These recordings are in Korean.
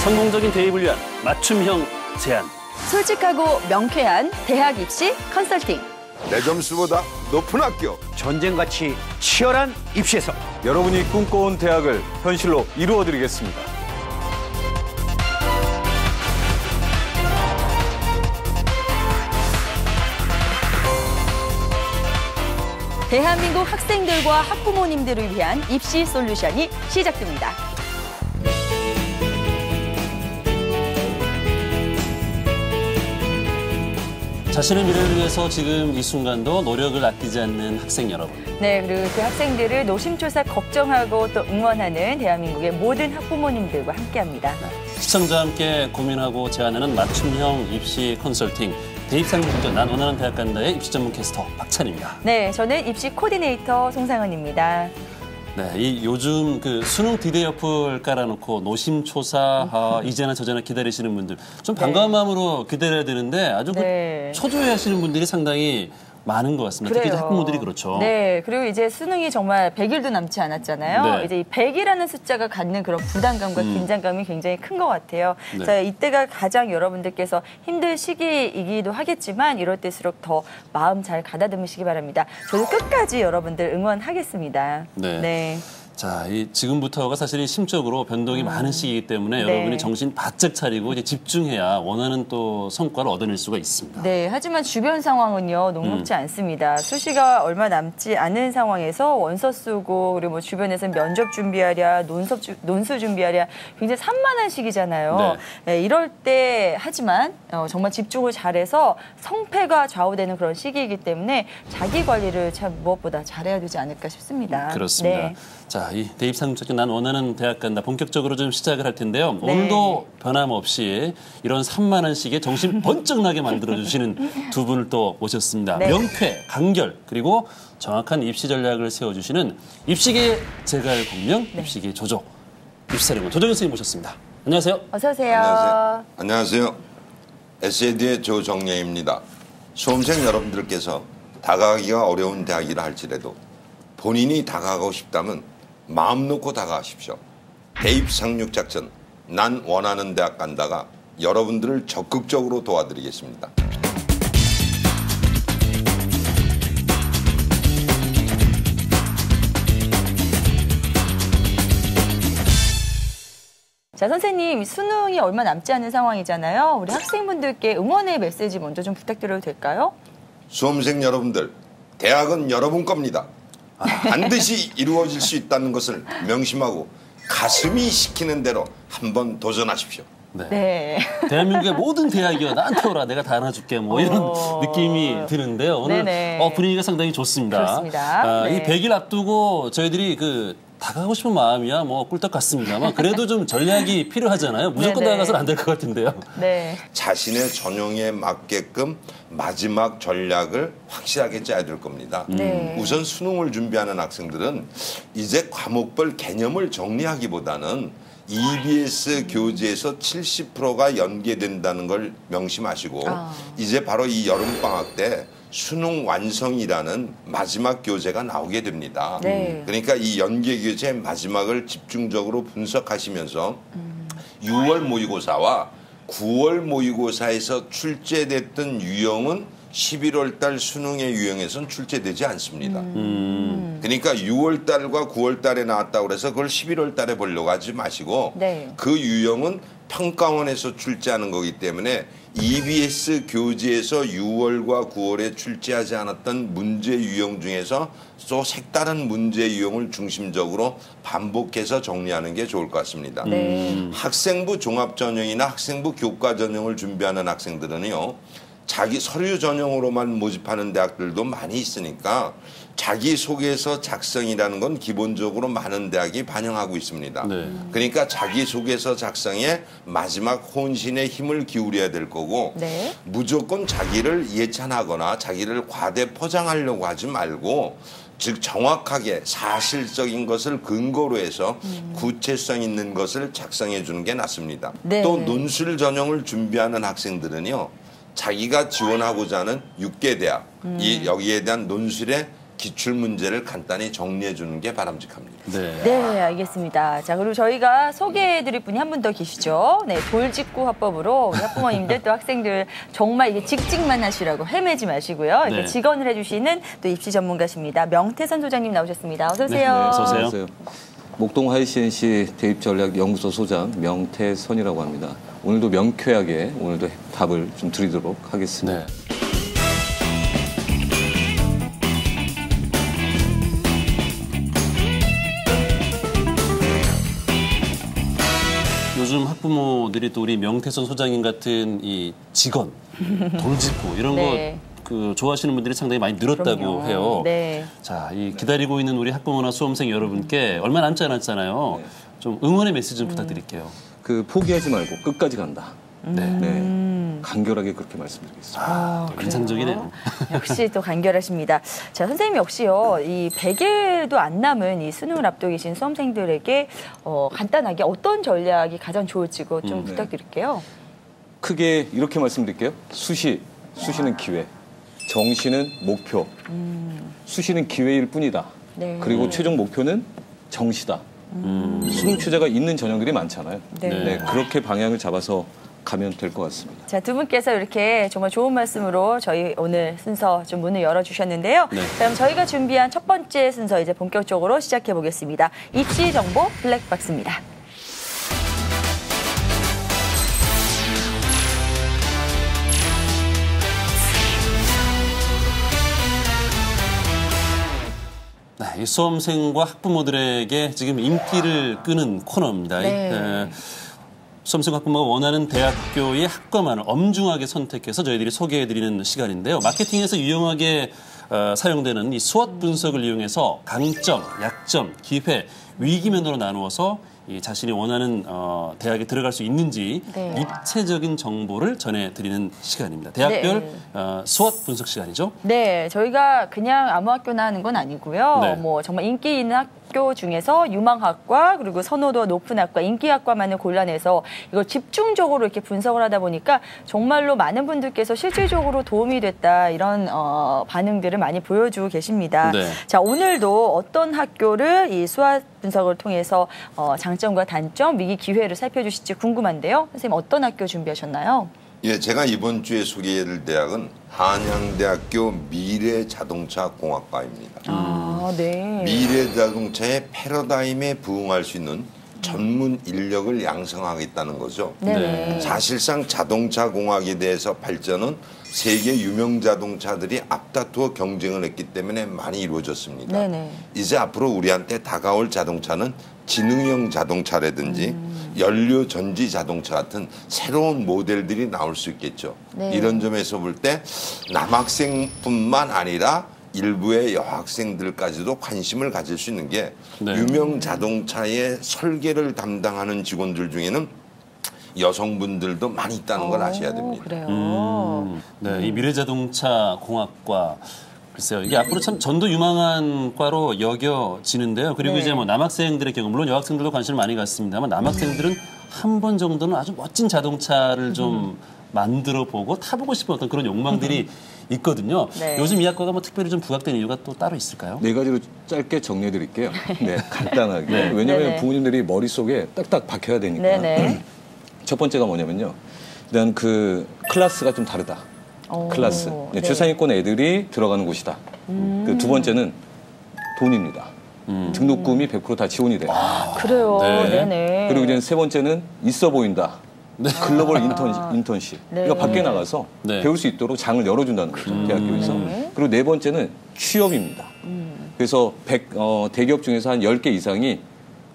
성공적인 대입을 위한 맞춤형 제안. 솔직하고 명쾌한 대학 입시 컨설팅. 내 점수보다 높은 학교. 전쟁같이 치열한 입시에서 여러분이 꿈꿔온 대학을 현실로 이루어드리겠습니다. 대한민국 학생들과 학부모님들을 위한 입시 솔루션이 시작됩니다. 자신의 미래를 위해서 지금 이 순간도 노력을 아끼지 않는 학생 여러분. 네, 그리고 그 학생들을 노심초사 걱정하고 또 응원하는 대한민국의 모든 학부모님들과 함께합니다. 시청자와 함께 고민하고 제안하는 맞춤형 입시 컨설팅. 대입상륙전 난 원하는 대학 간다의 입시 전문 캐스터 박찬입니다. 네, 저는 입시 코디네이터 송상은입니다. 네, 이 요즘 그 수능 디데이 어플 깔아놓고 노심초사 이제나 저제나 기다리시는 분들 좀 반가운 마음으로 기다려야 되는데 아주 그 초조해하시는 분들이 상당히 많은 것 같습니다. 그래요. 특히 학부모들이 그렇죠. 네, 그리고 이제 수능이 정말 100일도 남지 않았잖아요. 네. 이제 이 100이라는 숫자가 갖는 그런 부담감과 긴장감이 굉장히 큰 것 같아요. 네. 자, 이때가 가장 여러분들께서 힘들 시기이기도 하겠지만 이럴 때일수록 더 마음 잘 가다듬으시기 바랍니다. 저도 끝까지 여러분들 응원하겠습니다. 네. 자, 지금부터가 사실 심적으로 변동이 많은 시기이기 때문에 여러분이 정신 바짝 차리고 이제 집중해야 원하는 또 성과를 얻어낼 수가 있습니다. 네, 하지만 주변 상황은요 녹록지 않습니다. 수시가 얼마 남지 않은 상황에서 원서 쓰고 그리고 뭐 주변에서 면접 준비하랴, 논술 준비하랴 굉장히 산만한 시기잖아요. 네, 이럴 때 하지만 정말 집중을 잘해서 성패가 좌우되는 그런 시기이기 때문에 자기 관리를 참 무엇보다 잘해야 되지 않을까 싶습니다. 그렇습니다. 네. 자, 이 대입상륙전 난 원하는 대학 간다 본격적으로 좀 시작을 할 텐데요. 오늘도 변함없이 이런 산만한 시기에 정신 번쩍 나게 만들어주시는 두 분을 또 모셨습니다. 명쾌, 간결, 그리고 정확한 입시 전략을 세워주시는 입시계의 제갈공명, 입시계의 조조, 입시사령관 조정현 선생님 모셨습니다. 안녕하세요. 어서 오세요. 안녕하세요. SAD의 조정예입니다. 수험생 여러분들께서 다가가기가 어려운 대학이라 할지라도 본인이 다가가고 싶다면 마음 놓고 다가가십시오. 대입 상륙 작전, 난 원하는 대학 간다가 여러분들을 적극적으로 도와드리겠습니다. 자, 선생님, 수능이 얼마 남지 않은 상황이잖아요. 우리 학생분들께 응원의 메시지 먼저 좀 부탁드려도 될까요? 수험생 여러분들, 대학은 여러분 겁니다. 반드시 이루어질 수 있다는 것을 명심하고 가슴이 시키는 대로 한번 도전하십시오. 네. 대한민국의 모든 대학이요. 나한테 오라. 내가 다 안아줄게. 뭐 이런 느낌이 드는데요. 오늘 분위기가 상당히 좋습니다. 그렇습니다. 이 100일 앞두고 저희들이 다가가고 싶은 마음이야 뭐 꿀떡 같습니다만 그래도 좀 전략이 필요하잖아요. 무조건 다가가서는 안 될 것 같은데요. 네. 자신의 전형에 맞게끔 마지막 전략을 확실하게 짜야 될 겁니다. 우선 수능을 준비하는 학생들은 이제 과목별 개념을 정리하기보다는 EBS 교재에서 70%가 연계된다는 걸 명심하시고 이제 바로 이 여름방학 때 수능 완성이라는 마지막 교재가 나오게 됩니다. 그러니까 이 연계 교재 마지막을 집중적으로 분석하시면서 6월 모의고사와 9월 모의고사에서 출제됐던 유형은 11월 달 수능의 유형에서는 출제되지 않습니다. 그러니까 6월 달과 9월 달에 나왔다고 해서 그걸 11월 달에 보려고 하지 마시고 그 유형은 평가원에서 출제하는 거기 때문에 EBS 교재에서 6월과 9월에 출제하지 않았던 문제 유형 중에서 또 색다른 문제 유형을 중심적으로 반복해서 정리하는 게 좋을 것 같습니다. 학생부 종합전형이나 학생부 교과전형을 준비하는 학생들은요. 자기 서류 전형으로만 모집하는 대학들도 많이 있으니까 자기소개서 작성이라는 건 기본적으로 많은 대학이 반영하고 있습니다. 그러니까 자기소개서 작성에 마지막 혼신의 힘을 기울여야 될 거고 무조건 자기를 예찬하거나 자기를 과대 포장하려고 하지 말고 즉 정확하게 사실적인 것을 근거로 해서 구체성 있는 것을 작성해 주는 게 낫습니다. 또 논술 전형을 준비하는 학생들은요. 자기가 지원하고자 하는 6개 대학, 여기에 대한 논술의 기출 문제를 간단히 정리해 주는 게 바람직합니다. 네. 네, 알겠습니다. 자, 그리고 저희가 소개해드릴 분이 한 분 더 계시죠. 네, 돌직구 화법으로 우리 학부모님들 또 학생들 정말 이게 직직만 하시라고 헤매지 마시고요. 이렇게 네. 직언을 해주시는 또 입시 전문가십니다. 명태선 소장님 나오셨습니다. 어서 오세요. 네, 어서 오세요. 안녕하세요. 목동 하이CNC 대입전략연구소 소장 명태선이라고 합니다. 오늘도 명쾌하게 오늘도 답을 좀 드리도록 하겠습니다. 네. 요즘 학부모들이 또 우리 명태선 소장님 같은 이 직원, 돌직구 이런 네. 거 그 좋아하시는 분들이 상당히 많이 늘었다고 그럼요. 해요. 네. 자, 이 기다리고 있는 우리 학부모나 수험생 여러분께 얼마 남지 않았잖아요. 좀 응원의 메시지 좀 부탁드릴게요. 그 포기하지 말고 끝까지 간다. 네. 네, 간결하게 그렇게 말씀드리겠습니다. 또 인상적이네요. 역시 또 간결하십니다. 자, 선생님 역시요, 이 100일도 안 남은 이 수능을 앞두고 계신 수험생들에게 간단하게 어떤 전략이 가장 좋을지 좀 부탁드릴게요. 크게 이렇게 말씀드릴게요. 수시는 기회, 정시는 목표, 수시는 기회일 뿐이다. 네. 그리고 최종 목표는 정시다. 수능 최저가 있는 전형들이 많잖아요. 네. 네, 그렇게 방향을 잡아서 가면 될 것 같습니다. 자, 두 분께서 이렇게 정말 좋은 말씀으로 저희 오늘 순서 좀 문을 열어주셨는데요. 네. 자, 그럼 저희가 준비한 첫 번째 순서 이제 본격적으로 시작해 보겠습니다. 입시 정보 블랙박스입니다. 네, 이 수험생과 학부모들에게 지금 인기를 끄는 코너입니다. 네. 수험생 학부모가 원하는 대학교의 학과만을 엄중하게 선택해서 저희들이 소개해드리는 시간인데요. 마케팅에서 유용하게 사용되는 이 수원 분석을 이용해서 강점, 약점, 기회, 위기면으로 나누어서 이 자신이 원하는 대학에 들어갈 수 있는지 네. 입체적인 정보를 전해드리는 시간입니다. 대학별 네. 수원 분석 시간이죠. 네, 저희가 그냥 아무 학교나 하는 건 아니고요. 네. 뭐 정말 인기 있는 학교 중에서 유망학과 그리고 선호도가 높은 학과, 인기학과만을 골라내서 이걸 집중적으로 이렇게 분석을 하다 보니까 정말로 많은 분들께서 실질적으로 도움이 됐다 이런 반응들을 많이 보여주고 계십니다. 네. 자, 오늘도 어떤 학교를 이 수학 분석을 통해서 장점과 단점, 위기 기회를 살펴주실지 궁금한데요. 선생님 어떤 학교 준비하셨나요? 예, 제가 이번 주에 소개해드릴 대학은 한양대학교 미래자동차공학과입니다. 아, 네. 미래자동차의 패러다임에 부응할 수 있는 전문 인력을 양성하겠다는 거죠. 네. 사실상 자동차 공학에 대해서 발전은 세계 유명 자동차들이 앞다투어 경쟁을 했기 때문에 많이 이루어졌습니다. 네네. 이제 앞으로 우리한테 다가올 자동차는 지능형 자동차라든지 연료 전지 자동차 같은 새로운 모델들이 나올 수 있겠죠. 네. 이런 점에서 볼 때 남학생뿐만 아니라 일부의 여학생들까지도 관심을 가질 수 있는 게 네. 유명 자동차의 설계를 담당하는 직원들 중에는 여성분들도 많이 있다는 걸 아셔야 됩니다. 그래요. 네, 이 미래자동차 공학과 글쎄요, 이게 앞으로 참 전도 유망한 과로 여겨지는데요. 그리고 네. 이제 뭐 남학생들의 경우, 물론 여학생들도 관심을 많이 갖습니다만 남학생들은 한 번 정도는 아주 멋진 자동차를 좀 만들어 보고 타보고 싶은 어떤 그런 욕망들이 있거든요. 네. 요즘 이 학과가 뭐 특별히 좀 부각된 이유가 또 따로 있을까요? 네 가지로 짧게 정리해 드릴게요. 네, 간단하게. 네. 왜냐하면 네네. 부모님들이 머릿속에 딱딱 박혀야 되니까. 네네. 첫 번째가 뭐냐면요. 일단 그 클래스가 좀 다르다. 오, 클래스. 네. 최상위권 애들이 들어가는 곳이다. 그 두 번째는 돈입니다. 등록금이 100% 다 지원이 돼요. 그래요. 네. 네네. 그리고 이제 세 번째는 있어 보인다. 글로벌 인턴십. 네. 그러니까 밖에 나가서 네. 배울 수 있도록 장을 열어준다는 거죠. 대학교에서. 네. 그리고 네 번째는 취업입니다. 그래서 대기업 중에서 한 10개 이상이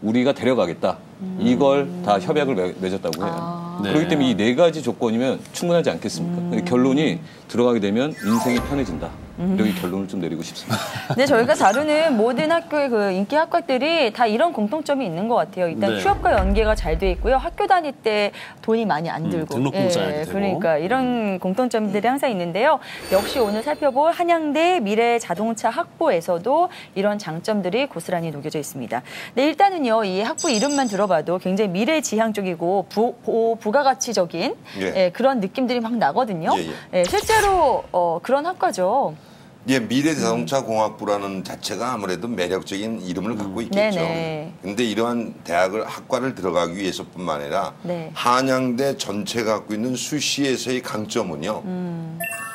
우리가 데려가겠다. 이걸 다 협약을 맺었다고 해요. 네. 그렇기 때문에 이 네 가지 조건이면 충분하지 않겠습니까? 근데 결론이 들어가게 되면 인생이 편해진다. 이렇게 결론을 좀 내리고 싶습니다. 근데 저희가 다루는 모든 학교의 그 인기 학과들이 다 이런 공통점이 있는 것 같아요. 일단 네. 취업과 연계가 잘 돼 있고요. 학교 다닐 때 돈이 많이 안 들고. 등록금 써야 되고. 그러니까 이런 공통점들이 항상 있는데요. 역시 오늘 살펴볼 한양대 미래자동차 학부에서도 이런 장점들이 고스란히 녹여져 있습니다. 네, 일단은요. 이 학부 이름만 들어봐도 굉장히 미래지향적이고 부가가치적인 예. 예, 그런 느낌들이 막 나거든요. 예, 예. 예, 실제로 그런 학과죠. 예, 미래자동차공학부라는 자체가 아무래도 매력적인 이름을 갖고 있겠죠. 그런데 이러한 학과를 들어가기 위해서뿐만 아니라 한양대 전체가 갖고 있는 수시에서의 강점은요.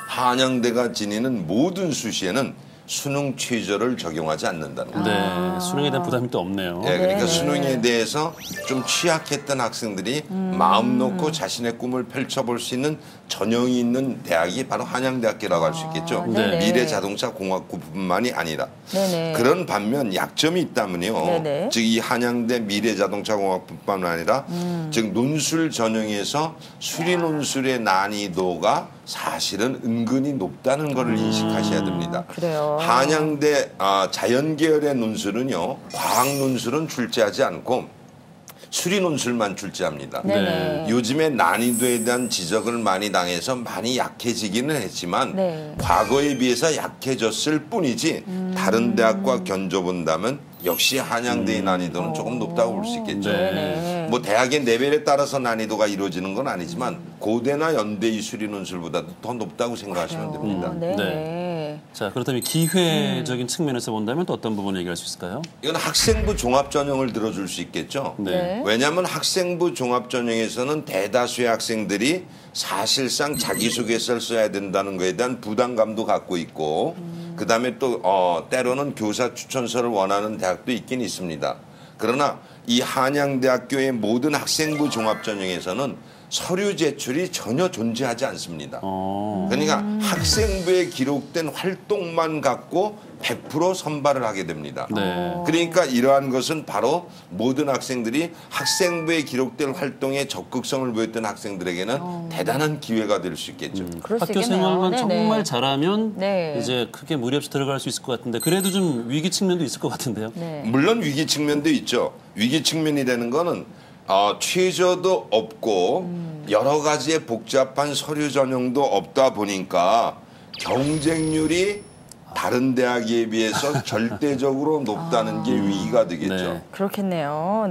한양대가 지니는 모든 수시에는 수능 최저를 적용하지 않는다는 거죠. 네, 수능에 대한 부담이 또 없네요. 네, 그러니까 수능에 대해서 좀 취약했던 학생들이 마음 놓고 자신의 꿈을 펼쳐볼 수 있는 전형이 있는 대학이 바로 한양대학교라고 할 수 있겠죠. 미래자동차공학부뿐만이 아니라. 그런 반면 약점이 있다면요. 즉 이 한양대 미래자동차공학부뿐만 아니라 즉 논술 전형에서 수리 논술의 난이도가 사실은 은근히 높다는 것을 인식하셔야 됩니다. 그래요. 한양대 자연계열의 논술은요. 과학 논술은 출제하지 않고 수리 논술만 출제합니다. 요즘에 난이도에 대한 지적을 많이 당해서 많이 약해지기는 했지만 과거에 비해서 약해졌을 뿐이지 다른 대학과 견줘본다면 역시 한양대의 난이도는 조금 높다고 볼 수 있겠죠. 뭐 대학의 레벨에 따라서 난이도가 이루어지는 건 아니지만 고대나 연대의 수리 논술보다도 더 높다고 생각하시면 됩니다. 자, 그렇다면 기회적인 측면에서 본다면 또 어떤 부분을 얘기할 수 있을까요? 이건 학생부 종합전형을 들어줄 수 있겠죠. 왜냐하면 학생부 종합전형에서는 대다수의 학생들이 사실상 자기소개서를 써야 된다는 것에 대한 부담감도 갖고 있고 그다음에 또 때로는 교사 추천서를 원하는 대학도 있긴 있습니다. 그러나 이 한양대학교의 모든 학생부 종합전형에서는 서류 제출이 전혀 존재하지 않습니다. 그러니까 학생부에 기록된 활동만 갖고 100% 선발을 하게 됩니다. 그러니까 이러한 것은 바로 모든 학생들이 학생부에 기록된 활동에 적극성을 보였던 학생들에게는 대단한 기회가 될 수 있겠죠. 학교 생활만 정말 잘하면 이제 크게 무리 없이 들어갈 수 있을 것 같은데 그래도 좀 위기 측면도 있을 것 같은데요. 물론 위기 측면도 있죠. 위기 측면이라는 거는 최저도 없고 여러 가지의 복잡한 서류 전형도 없다 보니까 경쟁률이 다른 대학에 비해서 절대적으로 높다는 게 위기가 되겠죠. 그렇겠네요.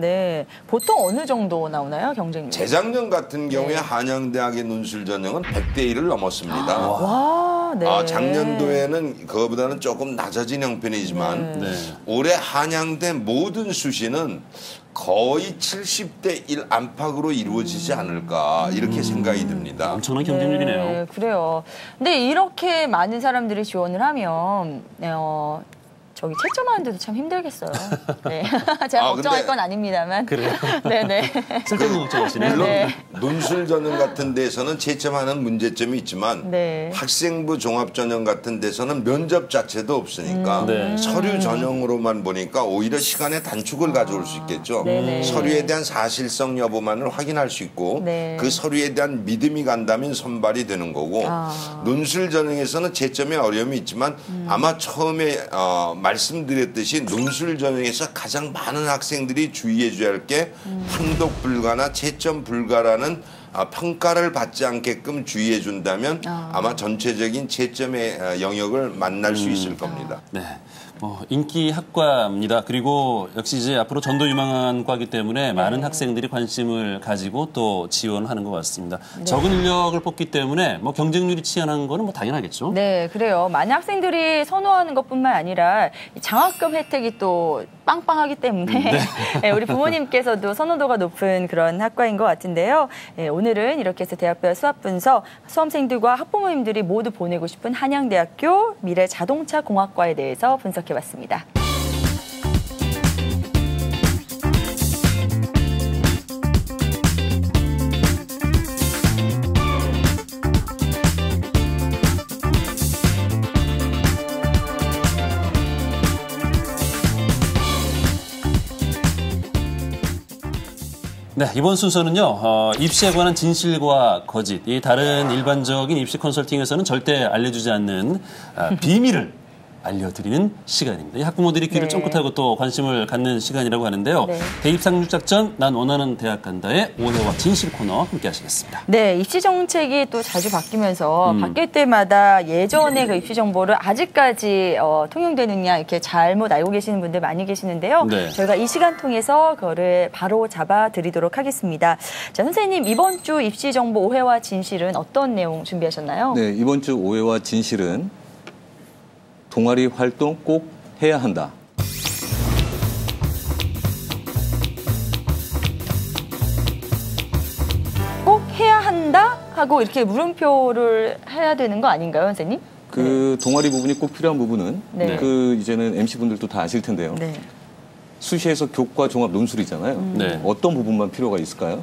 보통 어느 정도 나오나요, 경쟁률? 재작년 같은 경우에 한양대학의 논술 전형은 100대 1을 넘었습니다. 작년도에는 그거보다는 조금 낮아진 형편이지만 올해 한양대 모든 수시는 거의 70대 1 안팎으로 이루어지지 않을까 이렇게 생각이 듭니다. 엄청난 경쟁률이네요. 그래요. 근데 이렇게 많은 사람들이 지원을 하면 저기 채점하는데도 참 힘들겠어요. 제가 걱정할 건 아닙니다만. 그래요? 쓸데없는 걱정하시네요. 물론 논술 전형 같은 데서는 채점하는 문제점이 있지만 학생부 종합 전형 같은 데서는 면접 자체도 없으니까 서류 전형으로만 보니까 오히려 시간의 단축을 가져올 수 있겠죠. 서류에 대한 사실성 여부만을 확인할 수 있고 그 서류에 대한 믿음이 간다면 선발이 되는 거고 논술 전형에서는 채점에 어려움이 있지만 아마 처음에 말씀드렸듯이 논술 전형에서 가장 많은 학생들이 주의해 줘야 할 게 판독 불가나 채점 불가라는 평가를 받지 않게끔 주의해 준다면 아마 전체적인 채점의 영역을 만날 수 있을 겁니다. 인기 학과입니다. 그리고 역시 이제 앞으로 전도 유망한 과이기 때문에 많은 학생들이 관심을 가지고 또 지원하는 것 같습니다. 적은 인력을 뽑기 때문에 뭐 경쟁률이 치열한 거는 뭐 당연하겠죠. 그래요. 많은 학생들이 선호하는 것뿐만 아니라 장학금 혜택이 또 빵빵하기 때문에 우리 부모님께서도 선호도가 높은 그런 학과인 것 같은데요. 오늘은 이렇게 해서 대학별 수학분석 수험생들과 학부모님들이 모두 보내고 싶은 한양대학교 미래자동차공학과에 대해서 분석해봤습니다. 이번 순서는요. 입시에 관한 진실과 거짓, 이 다른 일반적인 입시 컨설팅에서는 절대 알려주지 않는 비밀을 알려드리는 시간입니다. 이 학부모들이 귀를 쫑긋하고 또 관심을 갖는 시간이라고 하는데요. 대입 상륙 작전, 난 원하는 대학 간다의 오해와 진실 코너 함께 하시겠습니다. 입시 정책이 또 자주 바뀌면서 바뀔 때마다 예전의 그 입시 정보를 아직까지 통용되느냐 이렇게 잘못 알고 계시는 분들 많이 계시는데요. 저희가 이 시간 통해서 그거를 바로 잡아드리도록 하겠습니다. 자, 선생님 이번 주 입시 정보 오해와 진실은 어떤 내용 준비하셨나요? 이번 주 오해와 진실은 동아리 활동 꼭 해야 한다. 꼭 해야 한다 하고 이렇게 물음표를 해야 되는 거 아닌가요, 선생님? 그 동아리 부분이 꼭 필요한 부분은 네. 그 이제는 MC분들도 다 아실 텐데요. 네. 수시에서 교과 종합 논술이잖아요. 네. 어떤 부분만 필요가 있을까요?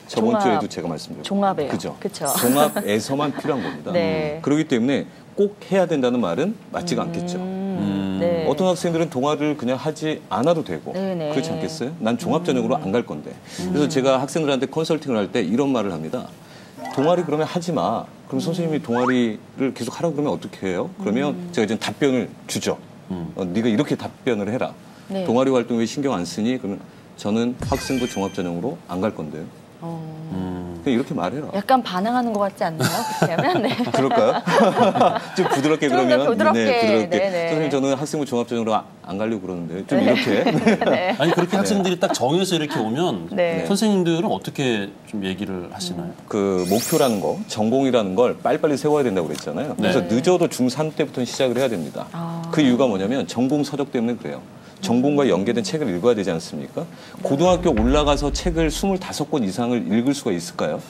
저번 종합. 주에도 제가 말씀드렸죠. 종합이에요. 그죠? 그쵸. 종합에서만 필요한 겁니다. 네. 그렇기 때문에 꼭 해야 된다는 말은 맞지가 않겠죠. 네. 어떤 학생들은 동아리를 그냥 하지 않아도 되고 네네. 그렇지 않겠어요? 난 종합전형으로 안 갈 건데. 그래서 제가 학생들한테 컨설팅을 할 때 이런 말을 합니다. 동아리 그러면 하지 마. 그럼 선생님이 동아리를 계속 하라고 그러면 어떻게 해요? 그러면 제가 이제 답변을 주죠. 네가 이렇게 답변을 해라. 네. 동아리 활동 왜 신경 안 쓰니? 그러면 저는 학생부 종합전형으로 안 갈 건데요. 그냥 이렇게 말해라. 약간 반항하는 것 같지 않나요? 그렇게 하면? 네. 그럴까요? 좀 부드럽게 좀 더 그러면 부드럽게. 네, 부드럽게. 네네. 선생님 저는 학생부 종합전형으로 안 가려고 그러는데 좀 이렇게. 네. 아니 그렇게 학생들이 딱 정해서 이렇게 오면 네. 선생님들은 어떻게 좀 얘기를 하시나요? 그 목표라는 거, 전공이라는 걸 빨리빨리 세워야 된다고 그랬잖아요. 그래서 늦어도 중3 때부터 시작을 해야 됩니다. 그 이유가 뭐냐면 전공 서적 때문에 그래요. 전공과 연계된 책을 읽어야 되지 않습니까? 고등학교 올라가서 책을 25권 이상을 읽을 수가 있을까요?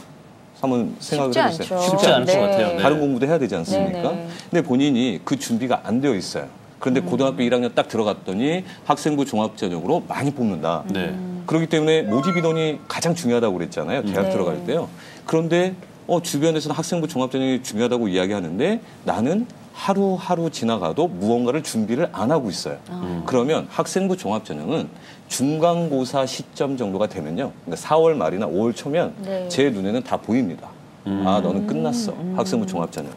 한번 생각을 해보세요. 쉽지 않을 네. 것 같아요. 네. 다른 공부도 해야 되지 않습니까? 네네. 근데 본인이 그 준비가 안 되어 있어요. 그런데 고등학교 1학년 딱 들어갔더니 학생부 종합전형으로 많이 뽑는다. 네. 그렇기 때문에 모집 인원이 가장 중요하다고 그랬잖아요. 대학 네. 들어갈 때요. 그런데 주변에서는 학생부 종합전형이 중요하다고 이야기하는데 나는 하루하루 지나가도 무언가를 준비를 안 하고 있어요. 그러면 학생부 종합전형은 중간고사 시점 정도가 되면요. 그러니까 4월 말이나 5월 초면 네. 제 눈에는 다 보입니다. 아, 너는 끝났어. 학생부 종합전형.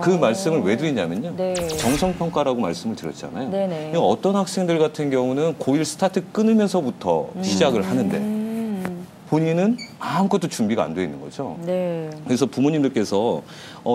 그 말씀을 왜 드리냐면요. 네. 정성평가라고 말씀을 드렸잖아요. 네네. 어떤 학생들 같은 경우는 고1 스타트 끊으면서부터 시작을 하는데 본인은 아무것도 준비가 안 돼 있는 거죠. 네. 그래서 부모님들께서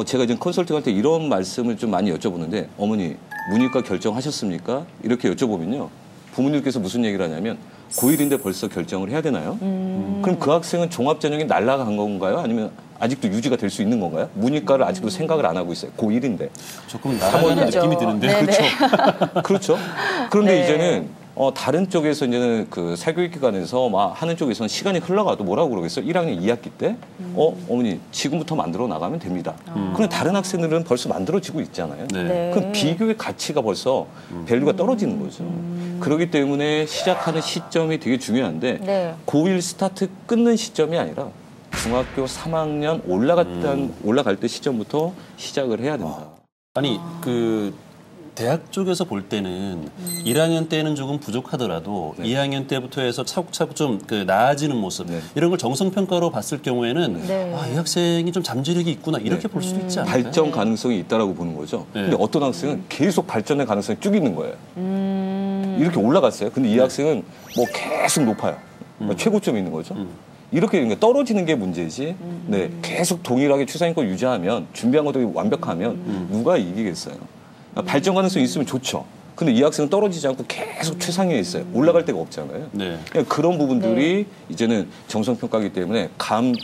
제가 지금 컨설팅할 때 이런 말씀을 좀 많이 여쭤보는데 어머니 문이과 결정하셨습니까? 이렇게 여쭤보면요. 부모님께서 무슨 얘기를 하냐면 고1인데 벌써 결정을 해야 되나요? 그럼 그 학생은 종합전형이 날아간 건가요? 아니면 아직도 유지가 될 수 있는 건가요? 문이과를 아직도 생각을 안 하고 있어요. 고1인데. 조금 나가는 느낌이 드는데. 그렇죠. 그렇죠. 그런데 네. 이제는 다른 쪽에서 이제는 그 사교육기관에서 막 하는 쪽에서는 시간이 흘러가도 뭐라고 그러겠어요? 1학년 2학기 때, 어머니 지금부터 만들어 나가면 됩니다. 그런데 다른 학생들은 벌써 만들어지고 있잖아요. 네. 네. 그럼 비교의 가치가 벌써 밸류가 떨어지는 거죠. 그렇기 때문에 시작하는 시점이 되게 중요한데 네. 고1 스타트 끊는 시점이 아니라 중학교 3학년 올라갈 때 시점부터 시작을 해야 된다. 아니 그 대학 쪽에서 볼 때는 1학년 때는 조금 부족하더라도 2학년 때부터 해서 차곡차곡 좀 그 나아지는 모습 이런 걸 정성평가로 봤을 경우에는 네. 이 학생이 좀 잠재력이 있구나 이렇게 볼 수도 있지 않을까요? 발전 가능성이 있다라고 보는 거죠. 네. 근데 어떤 학생은 계속 발전의 가능성이 쭉 있는 거예요. 이렇게 올라갔어요. 근데 이 학생은 뭐 계속 높아요. 최고점이 있는 거죠. 이렇게 그러니까 떨어지는 게 문제지. 네, 계속 동일하게 추상인권 유지하면 준비한 것도 완벽하면 누가 이기겠어요. 발전 가능성이 있으면 좋죠. 근데 이 학생은 떨어지지 않고 계속 최상위에 있어요. 올라갈 데가 없잖아요. 네. 그러니까 그런 부분들이 이제는 정성평가이기 때문에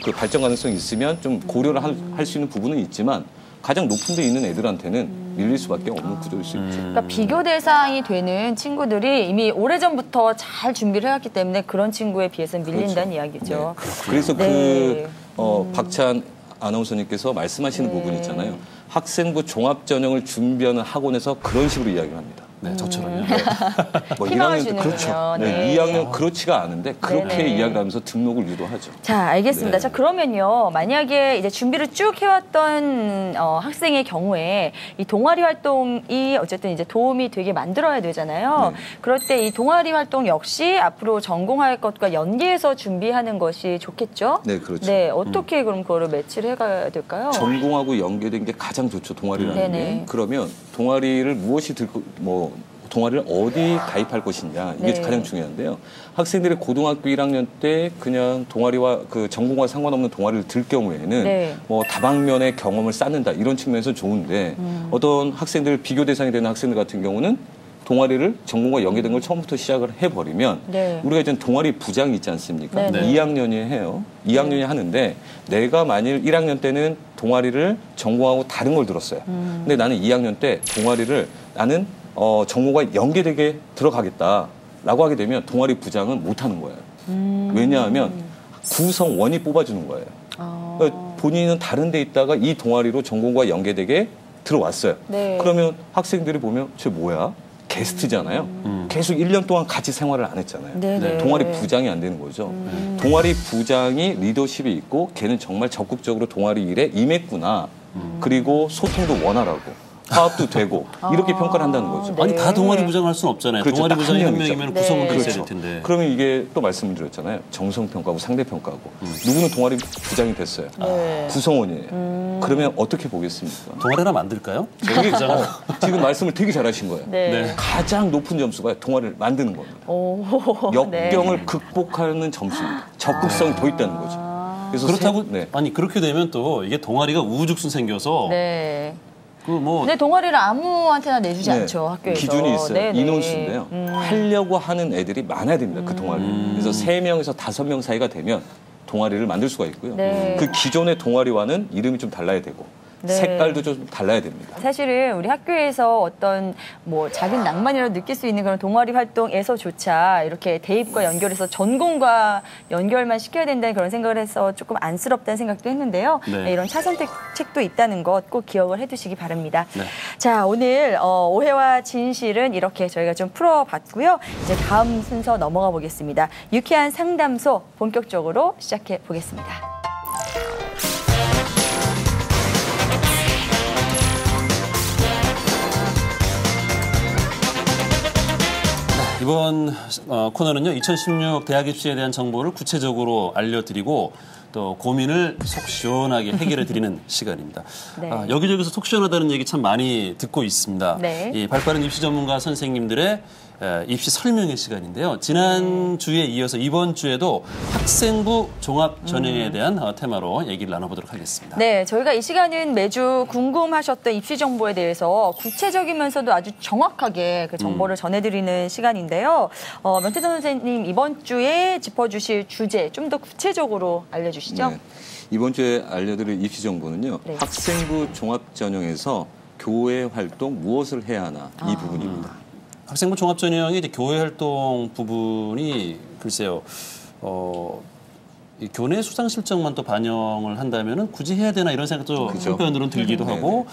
그 발전 가능성이 있으면 좀 고려를 할 수 있는 부분은 있지만 가장 높은 데 있는 애들한테는 밀릴 수밖에 없는 구조일 수 있죠. 그러니까 비교 대상이 되는 친구들이 이미 오래전부터 잘 준비를 해왔기 때문에 그런 친구에 비해서는 밀린다는 이야기죠. 그래서 네. 박찬 아나운서님께서 말씀하시는 네. 부분 있잖아요. 학생부 종합전형을 준비하는 학원에서 그런 식으로 이야기합니다. 네, 저처럼요. 뭐 희망을 1학년 때 주는군요. 그렇죠. 네. 네, 2학년 그렇지가 않은데 그렇게 네네. 이야기를 하면서 등록을 유도하죠. 자, 알겠습니다. 네. 자, 그러면요. 만약에 이제 준비를 쭉 해왔던 학생의 경우에 이 동아리 활동이 어쨌든 이제 도움이 되게 만들어야 되잖아요. 네. 그럴 때 이 동아리 활동 역시 앞으로 전공할 것과 연계해서 준비하는 것이 좋겠죠? 네, 그렇죠. 네, 어떻게 그럼 그거를 매치를 해가야 될까요? 전공하고 연계된 게 가장 좋죠. 동아리라는 네네. 게. 그러면 동아리를 동아리를 어디 가입할 것이냐 이게 네. 가장 중요한데요. 학생들이 고등학교 1학년 때 그냥 동아리와 그 전공과 상관없는 동아리를 들 경우에는 네. 뭐 다방면의 경험을 쌓는다 이런 측면에서 좋은데 어떤 학생들 비교 대상이 되는 학생들 같은 경우는 동아리를 전공과 연계된 걸 처음부터 시작을 해버리면 네. 우리가 이제 동아리 부장이 있지 않습니까? 네네. 2학년이 해요. 2학년이 하는데 내가 만일 1학년 때는 동아리를 전공하고 다른 걸 들었어요. 근데 나는 2학년 때 동아리를 나는 전공과 연계되게 들어가겠다라고 하게 되면 동아리 부장은 못 하는 거예요. 왜냐하면 구성원이 뽑아주는 거예요. 그러니까 본인은 다른 데 있다가 이 동아리로 전공과 연계되게 들어왔어요. 네. 그러면 학생들이 보면 쟤 뭐야? 게스트잖아요. 계속 1년 동안 같이 생활을 안 했잖아요. 네네. 동아리 부장이 안 되는 거죠. 동아리 부장이 리더십이 있고 걔는 정말 적극적으로 동아리 일에 임했구나. 그리고 소통도 원활하고 화합도 되고 이렇게 평가를 한다는 거죠. 네. 아니 다 동아리 부장 할 수는 없잖아요. 그렇죠. 동아리 딱 부장이 한 명이죠. 명이면 네. 구성원도 있어야 그렇죠. 될 텐데. 그러면 이게 또 말씀드렸잖아요. 정성평가하고 상대평가하고 누구는 동아리 부장이 됐어요. 네. 구성원이에요. 그러면 어떻게 보겠습니까? 동아리 하나 만들까요? 되게 지금 말씀을 되게 잘하신 거예요. 네. 네. 가장 높은 점수가 동아리를 만드는 겁니다. 오, 역경을 네. 극복하는 점수입니다. 적극성이 더 있다는 거죠. 그래서 그렇다고 네. 아니 그렇게 되면 또 이게 동아리가 우후죽순 생겨서 네. 그 뭐 근데 동아리를 아무한테나 내주지 네. 않죠, 학교에서. 기준이 있어요. 네네. 인원수인데요. 하려고 하는 애들이 많아야 됩니다. 그 동아리를. 그래서 3명에서 5명 사이가 되면 동아리를 만들 수가 있고요. 네. 그 기존의 동아리와는 이름이 좀 달라야 되고 네. 색깔도 좀 달라야 됩니다. 사실은 우리 학교에서 어떤 뭐 작은 낭만이라도 느낄 수 있는 그런 동아리 활동에서조차 이렇게 대입과 연결해서 전공과 연결만 시켜야 된다는 그런 생각을 해서 조금 안쓰럽다는 생각도 했는데요. 네. 이런 차선책도 있다는 것 꼭 기억을 해두시기 바랍니다. 네. 자, 오늘 오해와 진실은 이렇게 저희가 좀 풀어봤고요. 이제 다음 순서 넘어가 보겠습니다. 유쾌한 상담소 본격적으로 시작해 보겠습니다. 이번 코너는요, 2016 대학 입시에 대한 정보를 구체적으로 알려드리고 또 고민을 속 시원하게 해결해 드리는 시간입니다. 네. 여기저기서 속 시원하다는 얘기 참 많이 듣고 있습니다. 네. 이 발빠른 입시 전문가 선생님들의 입시 설명의 시간인데요. 지난주에 이어서 이번 주에도 학생부 종합 전형에 대한 테마로 얘기를 나눠보도록 하겠습니다. 네, 저희가 이 시간은 매주 궁금하셨던 입시 정보에 대해서 구체적이면서도 아주 정확하게 그 정보를 전해드리는 시간인데요. 명태선 선생님, 이번 주에 짚어주실 주제 좀 더 구체적으로 알려주시죠. 네. 이번 주에 알려드릴 입시 정보는요. 네. 학생부 종합 전형에서 교회 활동 무엇을 해야 하나 이 부분입니다. 학생부 종합 전형의 이제 교회 활동 부분이 글쎄요, 이 교내 수상 실적만 또 반영을 한다면은 굳이 해야 되나 이런 생각도 그렇죠. 한편으로는 들기도 하고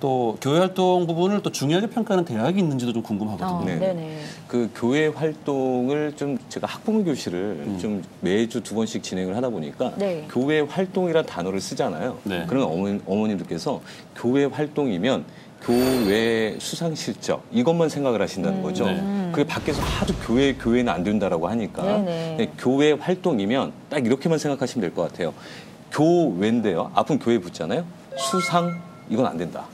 또 교회 활동 부분을 또 중요하게 평가하는 대학이 있는지도 좀 궁금하거든요. 네. 네네. 그 교회 활동을 좀 제가 학부모 교실을 좀 매주 2번씩 진행을 하다 보니까 네. 교회 활동이란 단어를 쓰잖아요. 네. 그런 어머님들께서 교회 활동이면 교회 수상 실적 이것만 생각을 하신다는 거죠. 네. 그게 밖에서 하도 교회는 안 된다라고 하니까 네네. 네, 교회 활동이면 딱 이렇게만 생각하시면 될 것 같아요. 교회인데요. 앞은 교회 붙잖아요. 수상 이건 안 된다.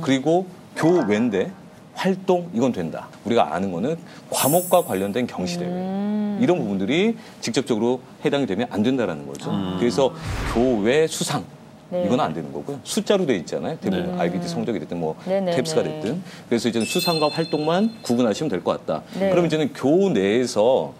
그리고 교외인데 활동 이건 된다. 우리가 아는 거는 과목과 관련된 경시대회 이런 부분들이 직접적으로 해당이 되면 안 된다라는 거죠. 그래서 교외 수상 네. 이건 안 되는 거고요. 숫자로 돼 있잖아요. 대부분 IBT 성적이 됐든 뭐 네네네. 탭스가 됐든. 그래서 이제는 수상과 활동만 구분하시면 될 것 같다. 네. 그럼 이제는 교내에서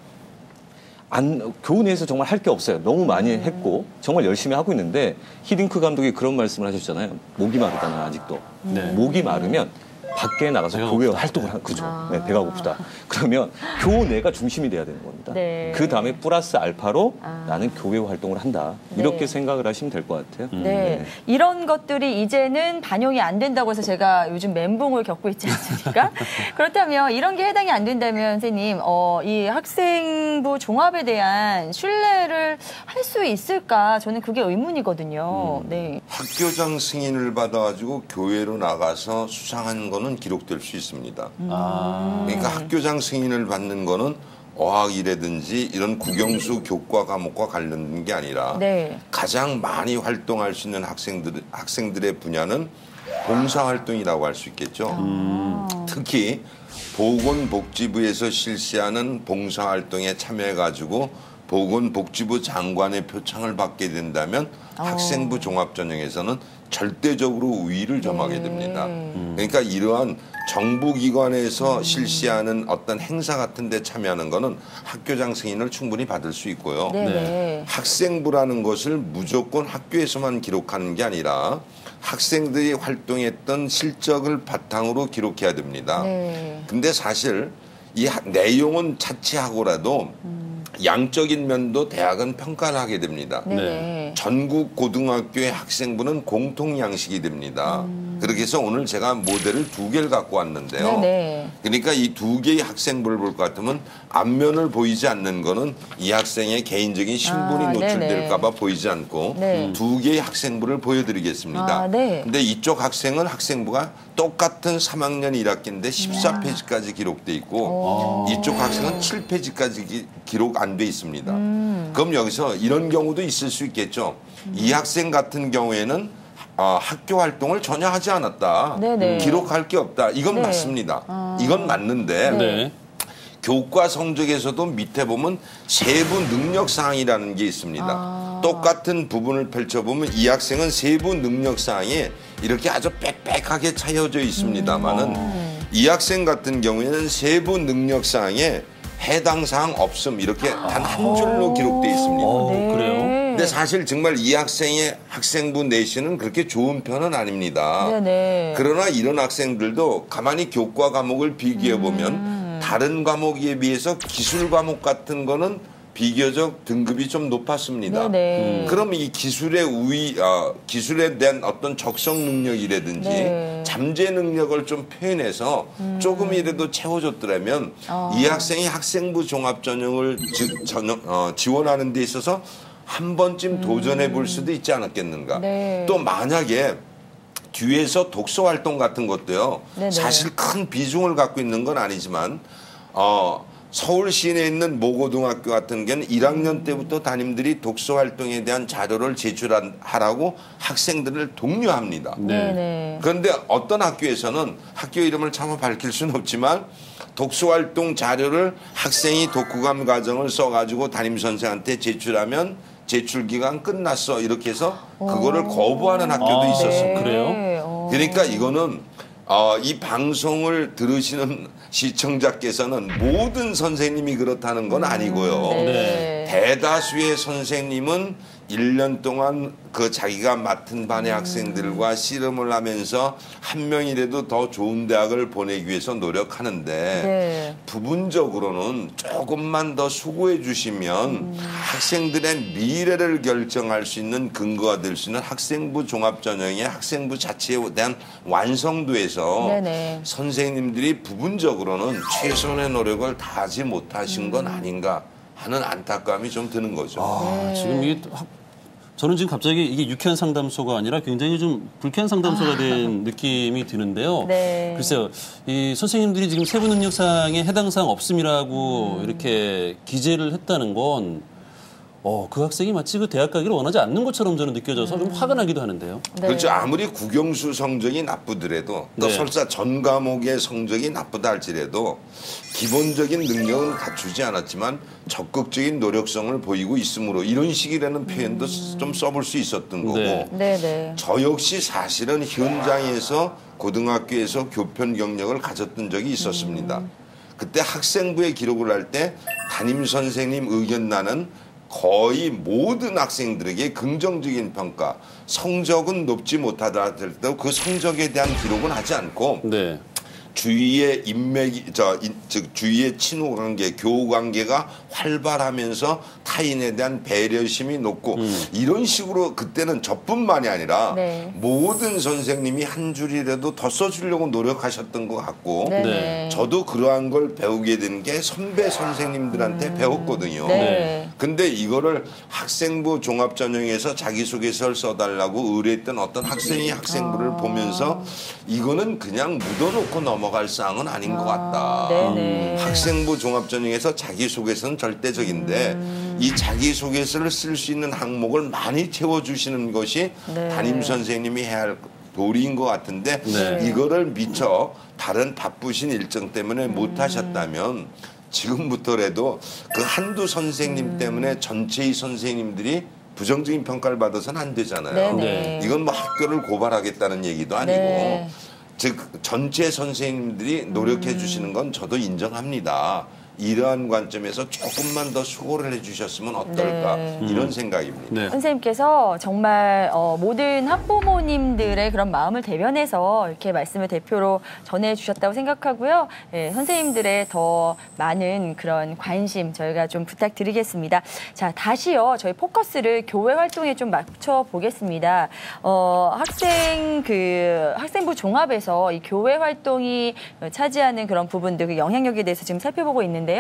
교내에서 정말 할 게 없어요. 너무 많이 했고 정말 열심히 하고 있는데 히딩크 감독이 그런 말씀을 하셨잖아요. 목이 마르다는 아직도. 네. 목이 마르면 밖에 나가서 배가 교회 고프다. 활동을 하는 거죠. 네, 배가 고프다. 그러면 교내가 중심이 돼야 되는 겁니다. 네. 그 다음에 플러스 알파로 나는 교회 활동을 한다. 네. 이렇게 생각을 하시면 될 것 같아요. 네. 이런 것들이 이제는 반영이 안 된다고 해서 제가 요즘 멘붕을 겪고 있지 않습니까? 그렇다면 이런 게 해당이 안 된다면 선생님, 이 학생부 종합에 대한 신뢰를 할 수 있을까? 저는 그게 의문이거든요. 네. 학교장 승인을 받아가지고 교회로 나가서 수상한 거는 기록될 수 있습니다. 그러니까 학교장 승인을 받는 거는 어학이라든지 이런 국영수 교과 과목과 관련된 게 아니라 네. 가장 많이 활동할 수 있는 학생들의 분야는 봉사활동이라고 할 수 있겠죠. 특히 보건복지부에서 실시하는 봉사활동에 참여해가지고 보건복지부 장관의 표창을 받게 된다면 학생부 종합전형에서는 절대적으로 우위를 점하게 됩니다. 그러니까 이러한 정부기관에서 실시하는 어떤 행사 같은 데 참여하는 거는 학교장 승인을 충분히 받을 수 있고요. 네. 학생부라는 것을 무조건 학교에서만 기록하는 게 아니라 학생들이 활동했던 실적을 바탕으로 기록해야 됩니다. 근데 사실 이 내용은 차치하고라도 양적인 면도 대학은 평가를 하게 됩니다. 전국 고등학교의 학생부는 공통 양식이 됩니다. 그렇게 해서 오늘 제가 모델을 2개를 갖고 왔는데요. 그러니까 이 2개의 학생부를 볼 것 같으면 앞면을 보이지 않는 거는 이 학생의 개인적인 신분이 노출될까 봐 보이지 않고 2개의 학생부를 보여드리겠습니다. 근데 이쪽 학생은 학생부가 똑같은 3학년 1학기인데 14페이지까지 기록돼 있고 이쪽 학생은 7페이지까지 기록 안 돼 있습니다. 그럼 여기서 이런 경우도 있을 수 있겠죠. 이 학생 같은 경우에는 학교 활동을 전혀 하지 않았다. 기록할 게 없다. 이건 맞습니다. 이건 맞는데 교과 성적에서도 밑에 보면 세부 능력사항이라는 게 있습니다. 똑같은 부분을 펼쳐보면 이 학생은 세부 능력사항이 이렇게 아주 빽빽하게 차여져 있습니다만은 이 학생 같은 경우에는 세부 능력사항에 해당 사항 없음 이렇게 단 한 줄로 기록돼 있습니다. 그래요? 근데 사실 정말 이 학생의 학생부 내신은 그렇게 좋은 편은 아닙니다. 그러나 이런 학생들도 가만히 교과 과목을 비교해 보면 다른 과목에 비해서 기술 과목 같은 거는 비교적 등급이 좀 높았습니다. 그럼 이 기술의 기술에 대한 어떤 적성 능력이라든지 잠재 능력을 좀 표현해서 조금이라도 채워줬더라면 이 학생이 학생부 종합전형을 지원하는 데 있어서 한 번쯤 도전해 볼 수도 있지 않았겠는가. 또 만약에 뒤에서 독서 활동 같은 것도요. 사실 큰 비중을 갖고 있는 건 아니지만 서울 시내에 있는 모고등학교 같은 경우는 1학년 때부터 담임들이 독서 활동에 대한 자료를 제출하라고 학생들을 독려합니다. 그런데 어떤 학교에서는 학교 이름을 차마 밝힐 수는 없지만 독서 활동 자료를 학생이 독후감 과정을 써가지고 담임선생한테 제출하면 제출 기간 끝났어 이렇게 해서 그거를 거부하는 학교도 있었습니다. 그래요? 그러니까 이거는 이 방송을 들으시는 시청자께서는 모든 선생님이 그렇다는 건 아니고요. 대다수의 선생님은 1년 동안 그 자기가 맡은 반의 학생들과 씨름을 하면서 한 명이라도 더 좋은 대학을 보내기 위해서 노력하는데 부분적으로는 조금만 더 수고해 주시면 학생들의 미래를 결정할 수 있는 근거가 될 수 있는 학생부 종합전형의 학생부 자체에 대한 완성도에서 선생님들이 부분적으로는 최선의 노력을 다하지 못하신 건 아닌가 하는 안타까움이 좀 드는 거죠. 지금 이게 저는 지금 갑자기 이게 유쾌한 상담소가 아니라 굉장히 좀 불쾌한 상담소가 된 느낌이 드는데요. 글쎄요, 이 선생님들이 지금 세부 능력 사항에 해당 사항 없음이라고 이렇게 기재를 했다는 건 그 학생이 마치 그 대학 가기를 원하지 않는 것처럼 저는 느껴져서 좀 화가 나기도 하는데요. 그렇죠. 아무리 국영수 성적이 나쁘더라도 또 설사 전 과목의 성적이 나쁘다 할지라도 기본적인 능력은 갖추지 않았지만 적극적인 노력성을 보이고 있으므로 이런 식이라는 표현도 좀 써볼 수 있었던 거고 저 역시 사실은 현장에서 고등학교에서 교편 경력을 가졌던 적이 있었습니다. 그때 학생부에 기록을 할 때 담임선생님 의견란은 거의 모든 학생들에게 긍정적인 평가, 성적은 높지 못하다 하더라도 그 성적에 대한 기록은 하지 않고 주위의 즉 주위의 친후 관계, 교우 관계가 활발하면서 타인에 대한 배려심이 높고 이런 식으로 그때는 저뿐만이 아니라 모든 선생님이 한 줄이라도 더 써주려고 노력하셨던 것 같고 저도 그러한 걸 배우게 된 게 선배 선생님들한테 배웠거든요. 근데 이거를 학생부 종합전형에서 자기소개서를 써달라고 의뢰했던 어떤 학생이 학생부를 보면서 이거는 그냥 묻어놓고 넘어갈 사항은 아닌 것 같다. 학생부 종합전형에서 자기소개서는 절대적인데 이 자기소개서를 쓸 수 있는 항목을 많이 채워주시는 것이 담임선생님이 해야 할 도리인 것 같은데 이거를 미처 다른 바쁘신 일정 때문에 못하셨다면 지금부터라도 그 한두 선생님 때문에 전체의 선생님들이 부정적인 평가를 받아서는 안 되잖아요. 네네. 이건 뭐 학교를 고발하겠다는 얘기도 아니고 네. 즉 전체 선생님들이 노력해 주시는 건 저도 인정합니다. 이러한 관점에서 조금만 더 수고를 해주셨으면 어떨까 이런 생각입니다. 네. 선생님께서 정말 모든 학부모님들의 그런 마음을 대변해서 이렇게 말씀을 대표로 전해주셨다고 생각하고요. 예, 선생님들의 더 많은 그런 관심 저희가 좀 부탁드리겠습니다. 자, 다시요. 저희 포커스를 교회 활동에 좀 맞춰 보겠습니다. 학생부 종합에서 이 교회 활동이 차지하는 그런 부분들, 그 영향력에 대해서 지금 살펴보고 있는데.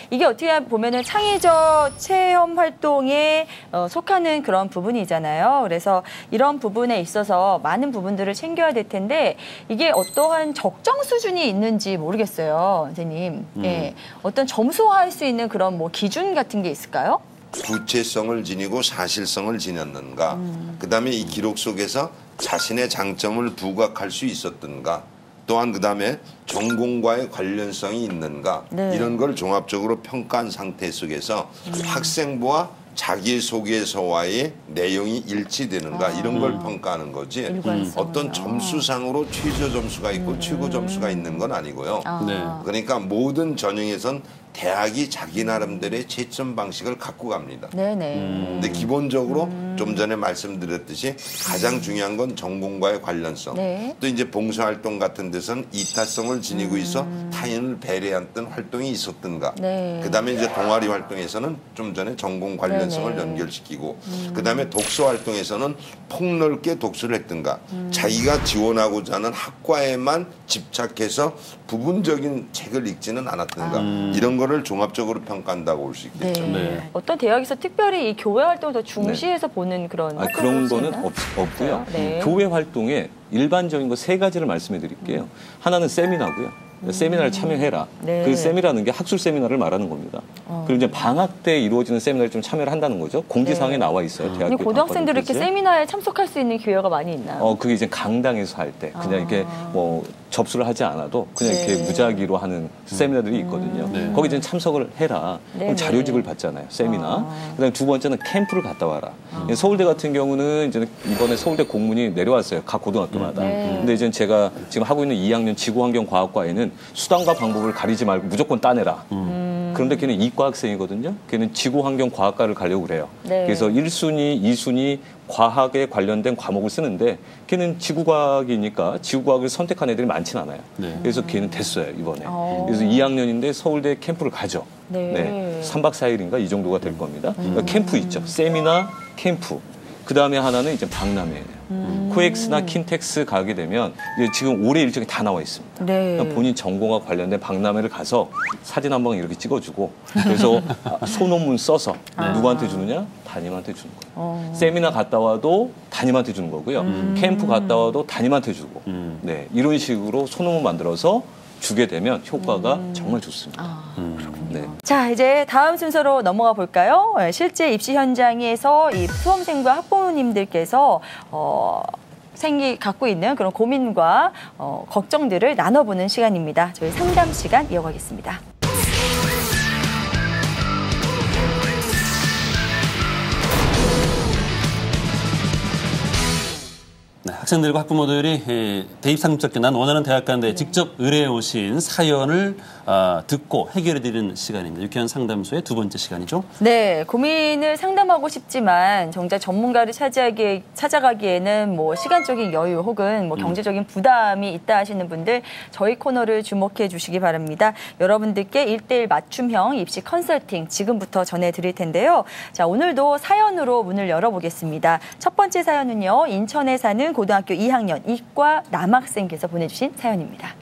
이게 어떻게 보면은 창의적 체험 활동에 속하는 그런 부분이잖아요. 그래서 이런 부분에 있어서 많은 부분들을 챙겨야 될 텐데 이게 어떠한 적정 수준이 있는지 모르겠어요, 선생님. 예, 어떤 점수화할 수 있는 그런 뭐 기준 같은 게 있을까요? 구체성을 지니고 사실성을 지녔는가. 그다음에 이 기록 속에서 자신의 장점을 부각할 수 있었던가. 또한 그다음에 전공과의 관련성이 있는가 이런 걸 종합적으로 평가한 상태 속에서 학생부와 자기소개서와의 내용이 일치되는가 이런 걸 평가하는 거지 어떤 점수상으로 최저 점수가 있고 최고 점수가 있는 건 아니고요. 네. 그러니까 모든 전형에선 대학이 자기 나름대로의 채점 방식을 갖고 갑니다. 근데 기본적으로 좀 전에 말씀드렸듯이 가장 중요한 건 전공과의 관련성. 또 이제 봉사활동 같은 데서는 이타성을 지니고 있어 타인을 배려했던 활동이 있었던가. 그다음에 이제 동아리 활동에서는 좀 전에 전공 관련성을 연결시키고 그다음에 독서 활동에서는 폭넓게 독서를 했던가. 자기가 지원하고자 하는 학과에만 집착해서 부분적인 책을 읽지는 않았던가. 이런 거를 종합적으로 평가한다고 볼 수 있겠죠. 네. 어떤 대학에서 특별히 이 교회 활동을 더 중시해서 보는 그런 그런 거는 없고요. 교회 활동에 일반적인 거 세 가지를 말씀해 드릴게요. 하나는 세미나고요. 세미나를 참여해라. 그 세미나라는 게 학술 세미나를 말하는 겁니다. 그리고 이제 방학 때 이루어지는 세미나를 좀 참여를 한다는 거죠. 공지사항에 나와 있어요. 대학교 고등학생들이 이렇게 세미나에 참석할 수 있는 기회가 많이 있나요? 그게 이제 강당에서 할 때 그냥 이렇게 뭐 접수를 하지 않아도 그냥 이렇게 무작위로 하는 세미나들이 있거든요. 거기 이제 참석을 해라. 그럼 자료집을 받잖아요. 세미나. 그다음에 두 번째는 캠프를 갔다 와라. 서울대 같은 경우는 이제 이번에 서울대 공문이 내려왔어요. 각 고등학교마다. 근데 이제 제가 지금 하고 있는 2학년 지구환경과학과에는 수단과 방법을 가리지 말고 무조건 따내라. 그런데 걔는 이과학생이거든요. 걔는 지구환경과학과를 가려고 그래요. 그래서 1순위, 2순위 과학에 관련된 과목을 쓰는데 걔는 지구과학이니까 지구과학을 선택한 애들이 많진 않아요. 그래서 걔는 됐어요, 이번에. 그래서 2학년인데 서울대 캠프를 가죠. 3박 4일인가 이 정도가 될 겁니다. 그러니까 캠프 있죠. 세미나, 캠프. 그 다음에 하나는 이제 박람회예요. 코엑스나 킨텍스 가게 되면 이제 지금 올해 일정이 다 나와 있습니다. 본인 전공과 관련된 박람회를 가서 사진 한 방 이렇게 찍어주고 그래서 소논문 써서 누구한테 주느냐? 담임한테 주는 거예요. 세미나 갔다 와도 담임한테 주는 거고요. 캠프 갔다 와도 담임한테 주고 이런 식으로 소논문 만들어서 주게 되면 효과가 정말 좋습니다. 네. 자, 이제 다음 순서로 넘어가 볼까요? 실제 입시 현장에서 이 수험생과 학부모님들께서 갖고 있는 그런 고민과 걱정들을 나눠보는 시간입니다. 저희 상담 시간 이어가겠습니다. 네, 학생들과 학부모들이 대입 상급자께 난 원하는 대학 가는데 직접 의뢰해 오신 사연을 듣고 해결해드리는 시간입니다. 유쾌한 상담소의 두 번째 시간이죠. 네, 고민을 상담하고 싶지만 정작 전문가를 찾아가기에는 뭐 시간적인 여유 혹은 뭐 경제적인 부담이 있다 하시는 분들 저희 코너를 주목해 주시기 바랍니다. 여러분들께 1:1 맞춤형 입시 컨설팅 지금부터 전해드릴 텐데요. 자, 오늘도 사연으로 문을 열어보겠습니다. 첫 번째 사연은요. 인천에 사는 고등학교 2학년 이과 남학생께서 보내주신 사연입니다.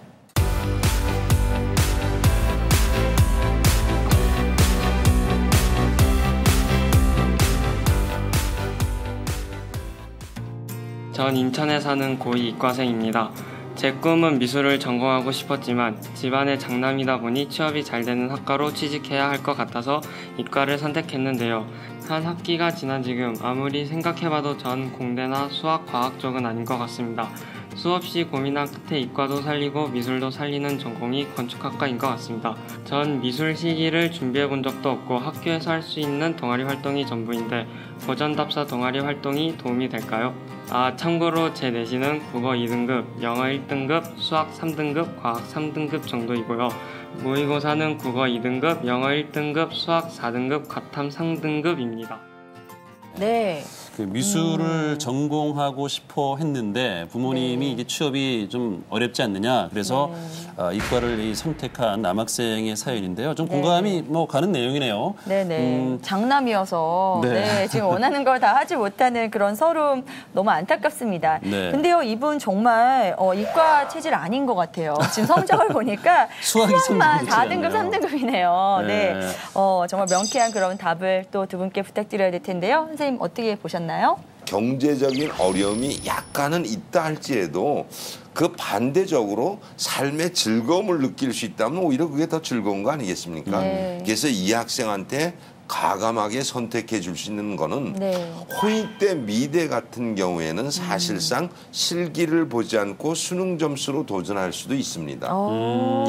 전 인천에 사는 고2 이과생입니다. 제 꿈은 미술을 전공하고 싶었지만 집안의 장남이다 보니 취업이 잘 되는 학과로 취직해야 할 것 같아서 이과를 선택했는데요. 한 학기가 지난 지금 아무리 생각해봐도 전 공대나 수학, 과학 쪽은 아닌 것 같습니다. 수없이 고민한 끝에 이과도 살리고 미술도 살리는 전공이 건축학과인 것 같습니다. 전 미술 실기를 준비해 본 적도 없고 학교에서 할 수 있는 동아리 활동이 전부인데 고전답사 동아리 활동이 도움이 될까요? 참고로 제 내신은 국어 2등급, 영어 1등급, 수학 3등급, 과학 3등급 정도이고요. 모의고사는 국어 2등급, 영어 1등급, 수학 4등급, 과탐 3등급입니다. 네. 그 미술을 전공하고 싶어 했는데 부모님이 이게 취업이 좀 어렵지 않느냐 그래서 이과를 선택한 남학생의 사연인데요. 좀 공감이 뭐 가는 내용이네요. 네네. 장남이어서 네. 지금 원하는 걸 다 하지 못하는 그런 서름 너무 안타깝습니다. 네. 근데요, 이분 정말 이과 체질 아닌 것 같아요. 지금 성적을 보니까 수학만 4등급, 3등급이네요. 네. 정말 명쾌한 그런 답을 또 두 분께 부탁드려야 될 텐데요. 선생님 어떻게 보셨나요? 경제적인 어려움이 약간은 있다 할지라도 그 반대적으로 삶의 즐거움을 느낄 수 있다면 오히려 그게 더 즐거운 거 아니겠습니까? 그래서 이 학생한테 과감하게 선택해 줄 수 있는 거는 홍익대 미대 같은 경우에는 사실상 실기를 보지 않고 수능 점수로 도전할 수도 있습니다.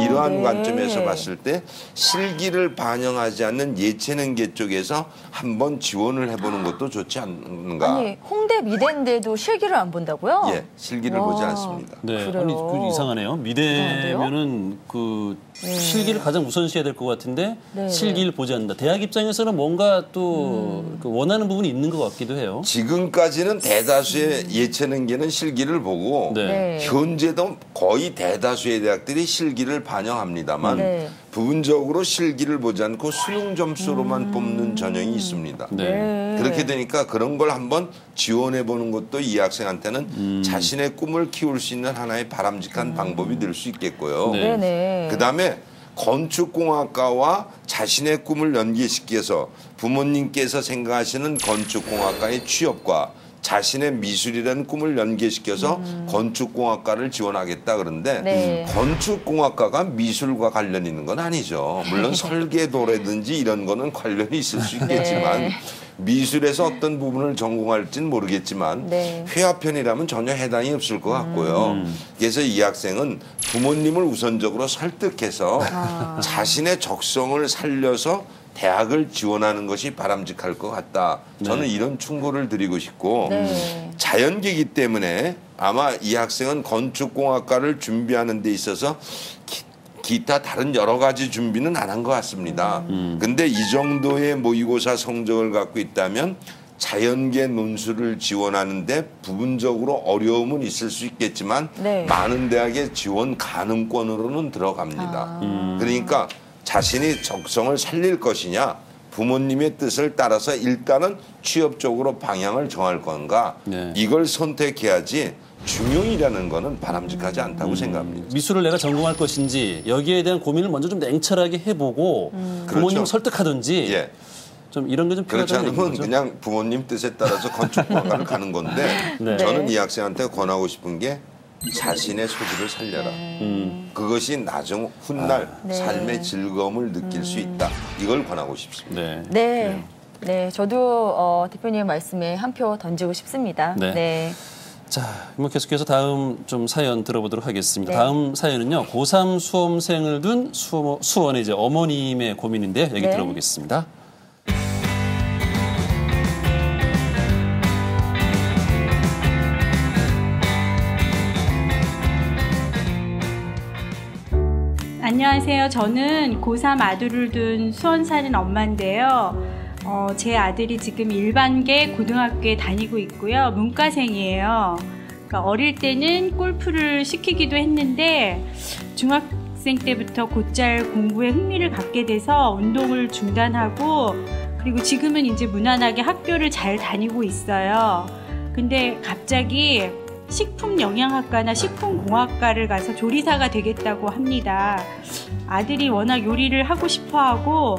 이러한 관점에서 봤을 때 실기를 반영하지 않는 예체능계 쪽에서 한번 지원을 해보는 것도 좋지 않는가. 아니, 홍대 미대인데도 실기를 안 본다고요? 예, 실기를 보지 않습니다. 네, 그래요? 아니 그 이상하네요. 미대면은 그 실기를 가장 우선시해야 될 것 같은데 실기를 보지 않는다. 대학 입장에서는 뭔가 또 그 원하는 부분이 있는 것 같기도 해요. 지금까지는 대다수의 예체능계는 실기를 보고 현재도 거의 대다수의 대학들이 실기를 반영합니다만 부분적으로 실기를 보지 않고 수능 점수로만 뽑는 전형이 있습니다. 그렇게 되니까 그런 걸 한번 지원해 보는 것도 이 학생한테는 자신의 꿈을 키울 수 있는 하나의 바람직한 방법이 될 수 있겠고요. 그다음에 건축공학과와 자신의 꿈을 연계시켜서 부모님께서 생각하시는 건축공학과의 취업과 자신의 미술이라는 꿈을 연계시켜서 건축공학과를 지원하겠다 그러는데 건축공학과가 미술과 관련 있는 건 아니죠. 물론 설계도라든지 이런 거는 관련이 있을 수 있겠지만 미술에서 어떤 부분을 전공할지는 모르겠지만 회화편이라면 전혀 해당이 없을 것 같고요. 그래서 이 학생은 부모님을 우선적으로 설득해서 자신의 적성을 살려서 대학을 지원하는 것이 바람직할 것 같다. 저는 이런 충고를 드리고 싶고 자연계이기 때문에 아마 이 학생은 건축공학과를 준비하는 데 있어서 기타 다른 여러 가지 준비는 안 한 것 같습니다. 근데 이 정도의 모의고사 성적을 갖고 있다면 자연계 논술을 지원하는데 부분적으로 어려움은 있을 수 있겠지만 많은 대학의 지원 가능권으로는 들어갑니다. 그러니까 자신이 적성을 살릴 것이냐 부모님의 뜻을 따라서 일단은 취업 쪽으로 방향을 정할 건가 이걸 선택해야지 중용이라는 거는 바람직하지 않다고 생각합니다. 미술을 내가 전공할 것인지 여기에 대한 고민을 먼저 좀 냉철하게 해보고 부모님을 설득하든지 좀 이런 게 좀 그렇지 필요하다는 않으면 거죠? 그냥 부모님 뜻에 따라서 건축공학과를 가는 건데 저는 이 학생한테 권하고 싶은 게 자신의 소질을 살려라. 그것이 나중 훗날 삶의 즐거움을 느낄 수 있다. 이걸 권하고 싶습니다. 네, 저도 대표님 말씀에 한 표 던지고 싶습니다. 자, 그럼 계속해서 다음 좀 사연 들어보도록 하겠습니다. 다음 사연은요, 고3 수험생을 둔 수원의 이제 어머님의 고민인데요. 얘기 들어보겠습니다. 안녕하세요. 저는 고3 아들을 둔 수원 사는 엄마인데요. 제 아들이 지금 일반계 고등학교에 다니고 있고요. 문과생이에요. 그러니까 어릴 때는 골프를 시키기도 했는데 중학생 때부터 곧잘 공부에 흥미를 갖게 돼서 운동을 중단하고 그리고 지금은 이제 무난하게 학교를 잘 다니고 있어요. 근데 갑자기 식품영양학과나 식품공학과를 가서 조리사가 되겠다고 합니다. 아들이 워낙 요리를 하고 싶어하고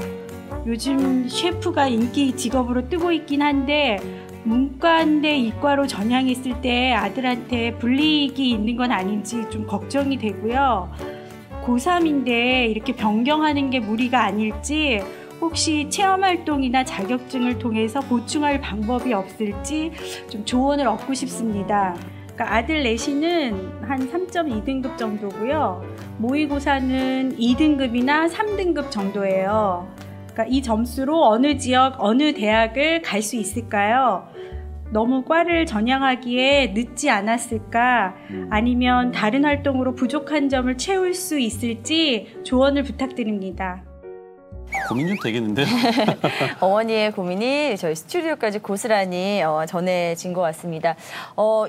요즘 셰프가 인기 직업으로 뜨고 있긴 한데 문과인데 이과로 전향했을 때 아들한테 불이익이 있는 건 아닌지 좀 걱정이 되고요. 고3인데 이렇게 변경하는 게 무리가 아닐지 혹시 체험활동이나 자격증을 통해서 보충할 방법이 없을지 좀 조언을 얻고 싶습니다. 그러니까 아들 내신은 한 3.2등급 정도고요. 모의고사는 2등급이나 3등급 정도예요. 그러니까 이 점수로 어느 지역, 어느 대학을 갈 수 있을까요? 너무 과를 전향하기에 늦지 않았을까? 아니면 다른 활동으로 부족한 점을 채울 수 있을지 조언을 부탁드립니다. 고민 좀 되겠는데요? 어머니의 고민이 저희 스튜디오까지 고스란히 전해진 것 같습니다.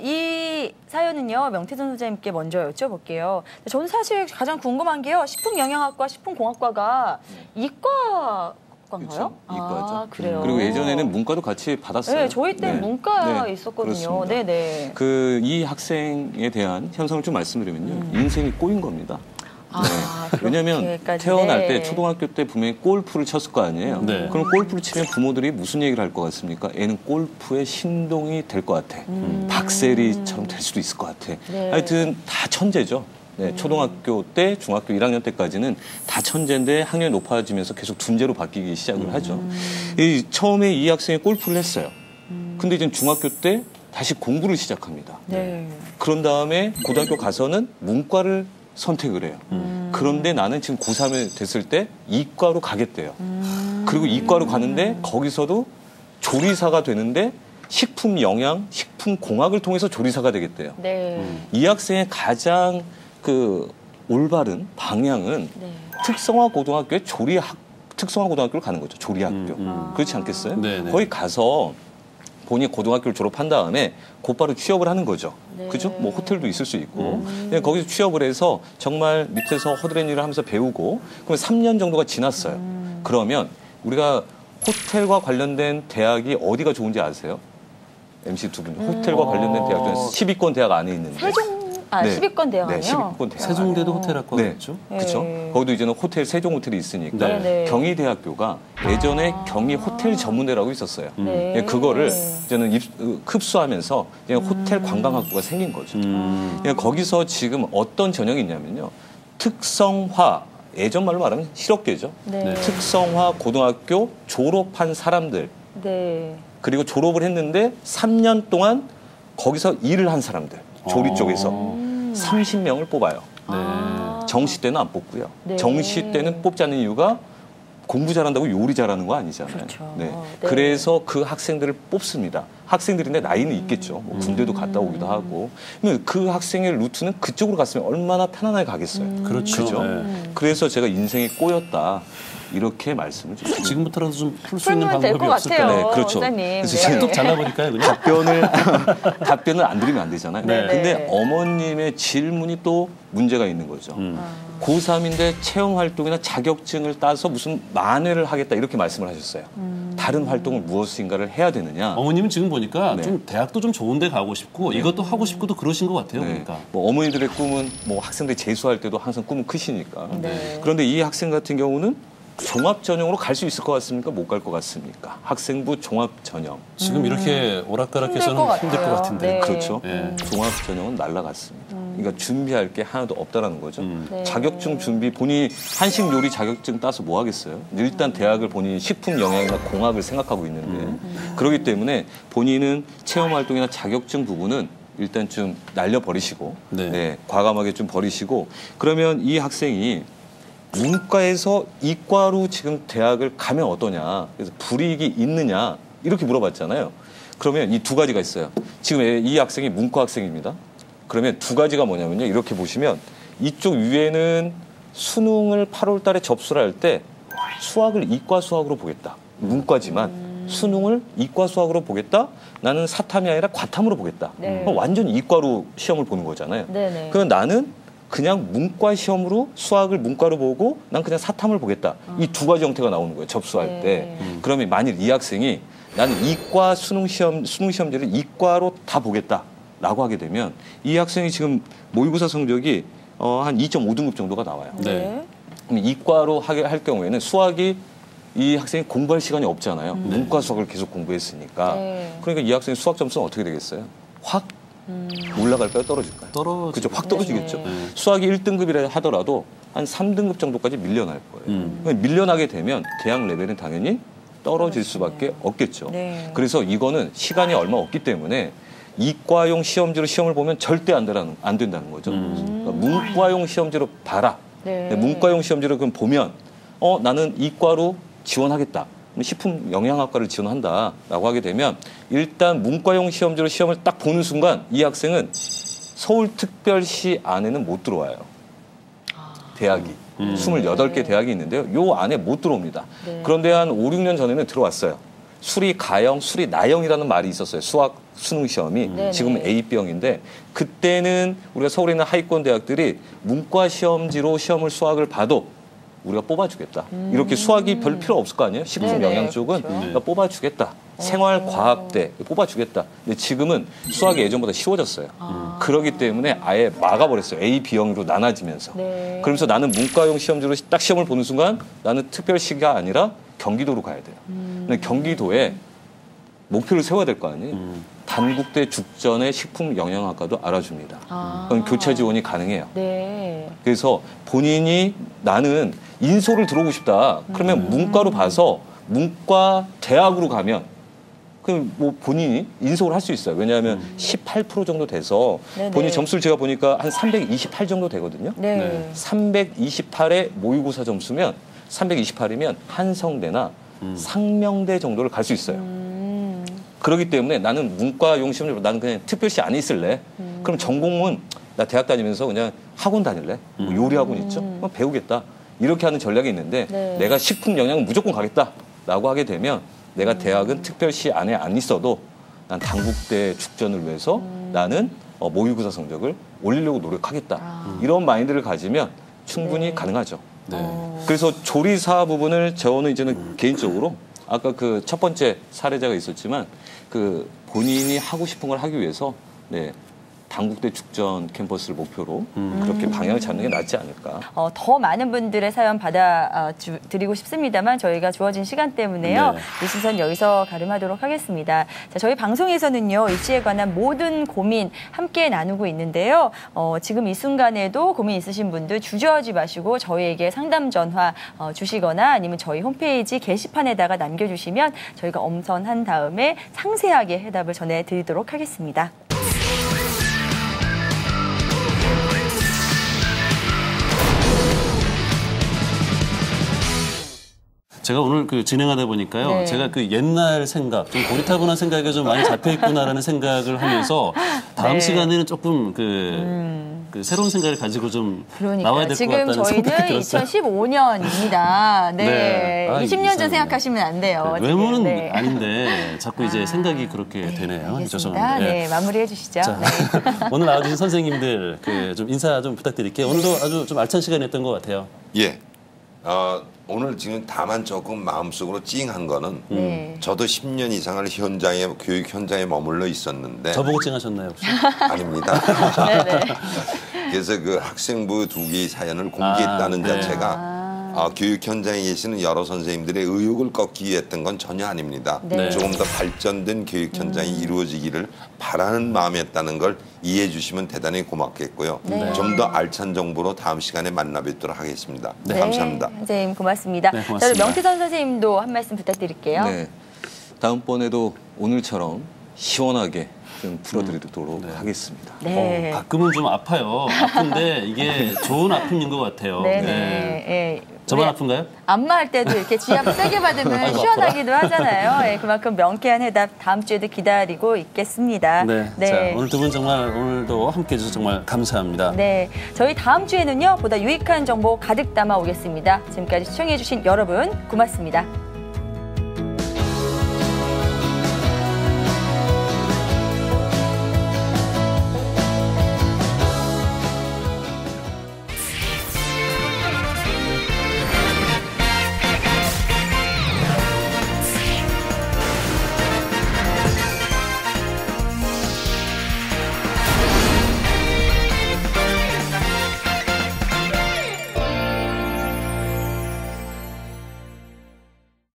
이 사연은요, 명태선 소장님께 먼저 여쭤볼게요. 저는 사실 가장 궁금한 게요, 식품영양학과, 식품공학과가 이과인가요? 그렇죠. 이과죠. 그래요. 그리고 예전에는 문과도 같이 받았어요. 네, 저희 때는 문과에 있었거든요. 네네. 이 학생에 대한 현상을 좀 말씀드리면요, 인생이 꼬인 겁니다. 왜냐하면 태어날 때 초등학교 때 분명히 골프를 쳤을 거 아니에요. 네. 그럼 골프를 치면 부모들이 무슨 얘기를 할 것 같습니까? 애는 골프의 신동이 될 것 같아. 박세리처럼 될 수도 있을 것 같아. 네. 하여튼 다 천재죠. 네, 초등학교 때, 중학교 1학년 때까지는 다 천재인데 학년이 높아지면서 계속 둔재로 바뀌기 시작을 하죠. 처음에 이 학생이 골프를 했어요. 근데 이제 중학교 때 다시 공부를 시작합니다. 네. 그런 다음에 고등학교 가서는 문과를 선택을 해요. 그런데 나는 지금 고3이 됐을 때 이과로 가겠대요. 그리고 이과로 가는데 거기서도 조리사가 되는데 식품영양, 식품공학을 통해서 조리사가 되겠대요. 네. 이 학생의 가장 올바른 방향은 특성화 고등학교의 특성화 고등학교를 가는 거죠. 조리학교. 그렇지 않겠어요? 네네. 거기 가서 본인이 고등학교를 졸업한 다음에 곧바로 취업을 하는 거죠. 네. 그죠? 뭐 호텔도 있을 수 있고. 거기서 취업을 해서 정말 밑에서 허드렛 일을 하면서 배우고, 그러면 3년 정도가 지났어요. 그러면 우리가 호텔과 관련된 대학이 어디가 좋은지 아세요? MC 두 분. 호텔과 관련된 대학 중에 10위권 대학 안에 있는데. 네. 10위권 대학 아니요? 10위권 대학. 세종대도 호텔학과였죠? 네. 그렇죠. 거기도 이제는 호텔 세종 호텔이 있으니까 네. 경희대학교가 예전에 경희 호텔 전문대라고 있었어요. 네. 그거를 이제는 흡수하면서 이제 호텔 관광학부가 생긴 거죠. 거기서 지금 어떤 전형이 있냐면요, 특성화, 예전 말로 말하면 실업계죠. 네. 특성화 고등학교 졸업한 사람들, 네. 그리고 졸업을 했는데 3년 동안 거기서 일을 한 사람들, 조리 쪽에서 30명을 뽑아요. 정시 때는 안 뽑고요. 네. 정시 때는 뽑지 않는 이유가 공부 잘한다고 요리 잘하는 거 아니잖아요. 그렇죠. 네. 네. 그래서 그 학생들을 뽑습니다. 학생들인데 나이는 있겠죠. 뭐 군대도 갔다 오기도 하고. 그러면 그 학생의 루트는 그쪽으로 갔으면 얼마나 편안하게 가겠어요. 그렇죠. 그죠? 네. 그래서 제가 인생이 꼬였다, 이렇게 말씀을 드립니다. 지금부터라도 좀 풀 수 있는 풀면 될 방법이 것 없을까요? 같아요. 네, 그렇죠. 원장님. 그래서 네. 톡 잘라버릴까요, 그냥? 답변을 안 드리면 안 되잖아요. 네. 근데 어머님의 질문이 또 문제가 있는 거죠. 고3인데 체험 활동이나 자격증을 따서 무슨 만회를 하겠다 이렇게 말씀을 하셨어요. 다른 활동을 무엇인가를 해야 되느냐. 어머님은 지금 보니까 네. 좀 대학도 좀 좋은 데 가고 싶고 이것도 하고 싶고도 그러신 것 같아요. 네. 그러니까. 뭐 어머니들의 꿈은 뭐 학생들이 재수할 때도 항상 꿈은 크시니까. 네. 그런데 이 학생 같은 경우는 종합 전형으로 갈 수 있을 것 같습니까? 못 갈 것 같습니까? 학생부 종합 전형. 지금 이렇게 오락가락해서는 힘들 것 같은데. 네. 그렇죠. 네. 종합 전형은 날라갔습니다. 그러니까 준비할 게 하나도 없다라는 거죠. 네. 자격증 준비, 본인이 한식 요리 자격증 따서 뭐 하겠어요? 일단 대학을 본인이 식품 영양이나 공학을 생각하고 있는데 그렇기 때문에 본인은 체험 활동이나 자격증 부분은 일단 좀 날려버리시고 네. 과감하게 좀 버리시고, 그러면 이 학생이 문과에서 이과로 지금 대학을 가면 어떠냐, 그래서 불이익이 있느냐 이렇게 물어봤잖아요. 그러면 이 두 가지가 있어요. 지금 이 학생이 문과 학생입니다. 그러면 두 가지가 뭐냐면요, 이렇게 보시면 이쪽 위에는 수능을 8월 달에 접수를 할 때 수학을 이과 수학으로 보겠다. 문과지만 수능을 이과 수학으로 보겠다. 나는 사탐이 아니라 과탐으로 보겠다. 네. 그럼 완전 이과로 시험을 보는 거잖아요. 네네. 그럼 나는 그냥 문과 시험으로 수학을 문과로 보고 난 그냥 사탐을 보겠다. 이 두 가지 형태가 나오는 거예요, 접수할 네. 때. 그러면 만일 이 학생이 나는 이과 수능 시험지를 이과로 다 보겠다라고 하게 되면 이 학생이 지금 모의고사 성적이 한 2.5등급 정도가 나와요. 네. 그럼 이과로 할 경우에는 수학이 이 학생이 공부할 시간이 없잖아요. 문과 수학을 계속 공부했으니까. 네. 그러니까 이 학생의 수학 점수는 어떻게 되겠어요? 확 올라갈까요? 떨어질까요? 그렇죠. 확 떨어지겠죠. 네. 수학이 1등급이라 하더라도 한 3등급 정도까지 밀려날 거예요. 밀려나게 되면 대학 레벨은 당연히 떨어질 수밖에 없겠죠. 네. 그래서 이거는 시간이 얼마 없기 때문에 이과용 시험지로 시험을 보면 절대 안 된다는 거죠. 그러니까 문과용 시험지로 봐라. 네. 문과용 시험지로 그럼 보면 나는 이과로 지원하겠다. 식품 영양학과를 지원한다라고 하게 되면 일단 문과용 시험지로 시험을 딱 보는 순간 이 학생은 서울특별시 안에는 못 들어와요. 대학이. 28개 대학이 있는데요. 요 안에 못 들어옵니다. 네. 그런데 한 5, 6년 전에는 들어왔어요. 수리 가형, 수리 나형이라는 말이 있었어요. 수학 수능 시험이. 네네. 지금은 A, B형인데 그때는 우리가 서울에 있는 하위권 대학들이 문과 시험지로 시험을 수학을 봐도 우리가 뽑아주겠다. 이렇게 수학이 별 필요 없을 거 아니에요? 식품 네네, 영양 쪽은 그렇죠. 그러니까 뽑아주겠다. 생활과학대 뽑아주겠다. 근데 지금은 수학이 예전보다 쉬워졌어요. 그렇기 때문에 아예 막아버렸어요. A, B형으로 나눠지면서. 네. 그러면서 나는 문과용 시험지로 딱 시험을 보는 순간 나는 특별시가 아니라 경기도로 가야 돼요. 근데 경기도에 목표를 세워야 될 거 아니에요? 단국대 죽전의 식품 영양학과도 알아줍니다. 그럼 교체 지원이 가능해요. 네. 그래서 본인이 나는 인소를 들어오고 싶다. 그러면 문과로 봐서 문과 대학으로 가면 그럼 뭐 본인이 인소를 할 수 있어요. 왜냐하면 18% 정도 돼서 네네. 본인 점수를 제가 보니까 한 328 정도 되거든요. 네. 328의 모의고사 점수면 328이면 한성대나 상명대 정도를 갈 수 있어요. 그렇기 때문에 나는 문과용 시험으로 나는 그냥 특별시 안에 있을래. 그럼 전공은 나 대학 다니면서 그냥 학원 다닐래. 뭐 요리 학원 있죠. 그럼 배우겠다. 이렇게 하는 전략이 있는데 네. 내가 식품 영양은 무조건 가겠다라고 하게 되면 내가 대학은 특별시 안에 안 있어도 난 단국대 죽전을 위해서 나는 모의고사 성적을 올리려고 노력하겠다. 이런 마인드를 가지면 충분히 네. 가능하죠. 네. 그래서 조리사 부분을 저는 이제는 개인적으로 아까 그 첫 번째 사례자가 있었지만 그 본인이 하고 싶은 걸 하기 위해서 네, 단국대 죽전 캠퍼스를 목표로 그렇게 방향을 잡는 게 낫지 않을까. 더 많은 분들의 사연 드리고 싶습니다만 저희가 주어진 시간 때문에요. 네. 이 시선 여기서 가름하도록 하겠습니다. 자, 저희 방송에서는요. 입시에 관한 모든 고민 함께 나누고 있는데요. 지금 이 순간에도 고민 있으신 분들 주저하지 마시고 저희에게 상담 전화 주시거나 아니면 저희 홈페이지 게시판에다가 남겨주시면 저희가 엄선한 다음에 상세하게 해답을 전해드리도록 하겠습니다. 제가 오늘 그 진행하다 보니까요. 네. 제가 그 옛날 생각, 좀 고리타분한 생각이 좀 많이 잡혀있구나라는 생각을 하면서 다음 네. 시간에는 조금 그 새로운 생각을 가지고 좀 그러니까 나와야 될 것 지금 같다는 생각이 저희는 들었어요. 2015년입니다. 네. 네. 아, 20년 전 이상하네요. 생각하시면 안 돼요. 네, 외모는 네. 아닌데 자꾸 이제 생각이 그렇게 되네요. 알겠습니다. 죄송합니다. 네, 마무리해 주시죠. 자, 네. 오늘 나와주신 선생님들 좀 인사 좀 부탁드릴게요. 오늘도 아주 좀 알찬 시간이었던 것 같아요. 예. 오늘 지금 다만 조금 마음속으로 찡한 거는 네. 저도 10년 이상을 교육 현장에 머물러 있었는데 저보고 찡하셨나요 혹시? 아닙니다. 네네. 그래서 그 학생부 2개의 사연을 공개했다는 네. 자체가 교육 현장에 계시는 여러 선생님들의 의욕을 꺾기 위해 했던 건 전혀 아닙니다. 네. 조금 더 발전된 교육 현장이 이루어지기를 바라는 마음이었다는 걸 이해해 주시면 대단히 고맙겠고요. 네. 좀 더 알찬 정보로 다음 시간에 만나 뵙도록 하겠습니다. 네. 감사합니다. 선생님 고맙습니다. 네, 고맙습니다. 자, 명태선 선생님도 한 말씀 부탁드릴게요. 네. 다음번에도 오늘처럼 시원하게 좀 풀어드리도록 하겠습니다. 네. 가끔은 좀 아파요. 아픈데 이게 좋은 아픔인 것 같아요. 네네. 네. 예. 저만 우리 아픈가요? 안마할 때도 이렇게 지압 세게 받으면 아이고, 시원하기도 하잖아요. 예, 그만큼 명쾌한 해답 다음 주에도 기다리고 있겠습니다. 네. 자, 오늘 두 분 정말 오늘도 함께해 주셔서 정말 감사합니다. 네, 저희 다음 주에는요 보다 유익한 정보 가득 담아 오겠습니다. 지금까지 시청해 주신 여러분 고맙습니다.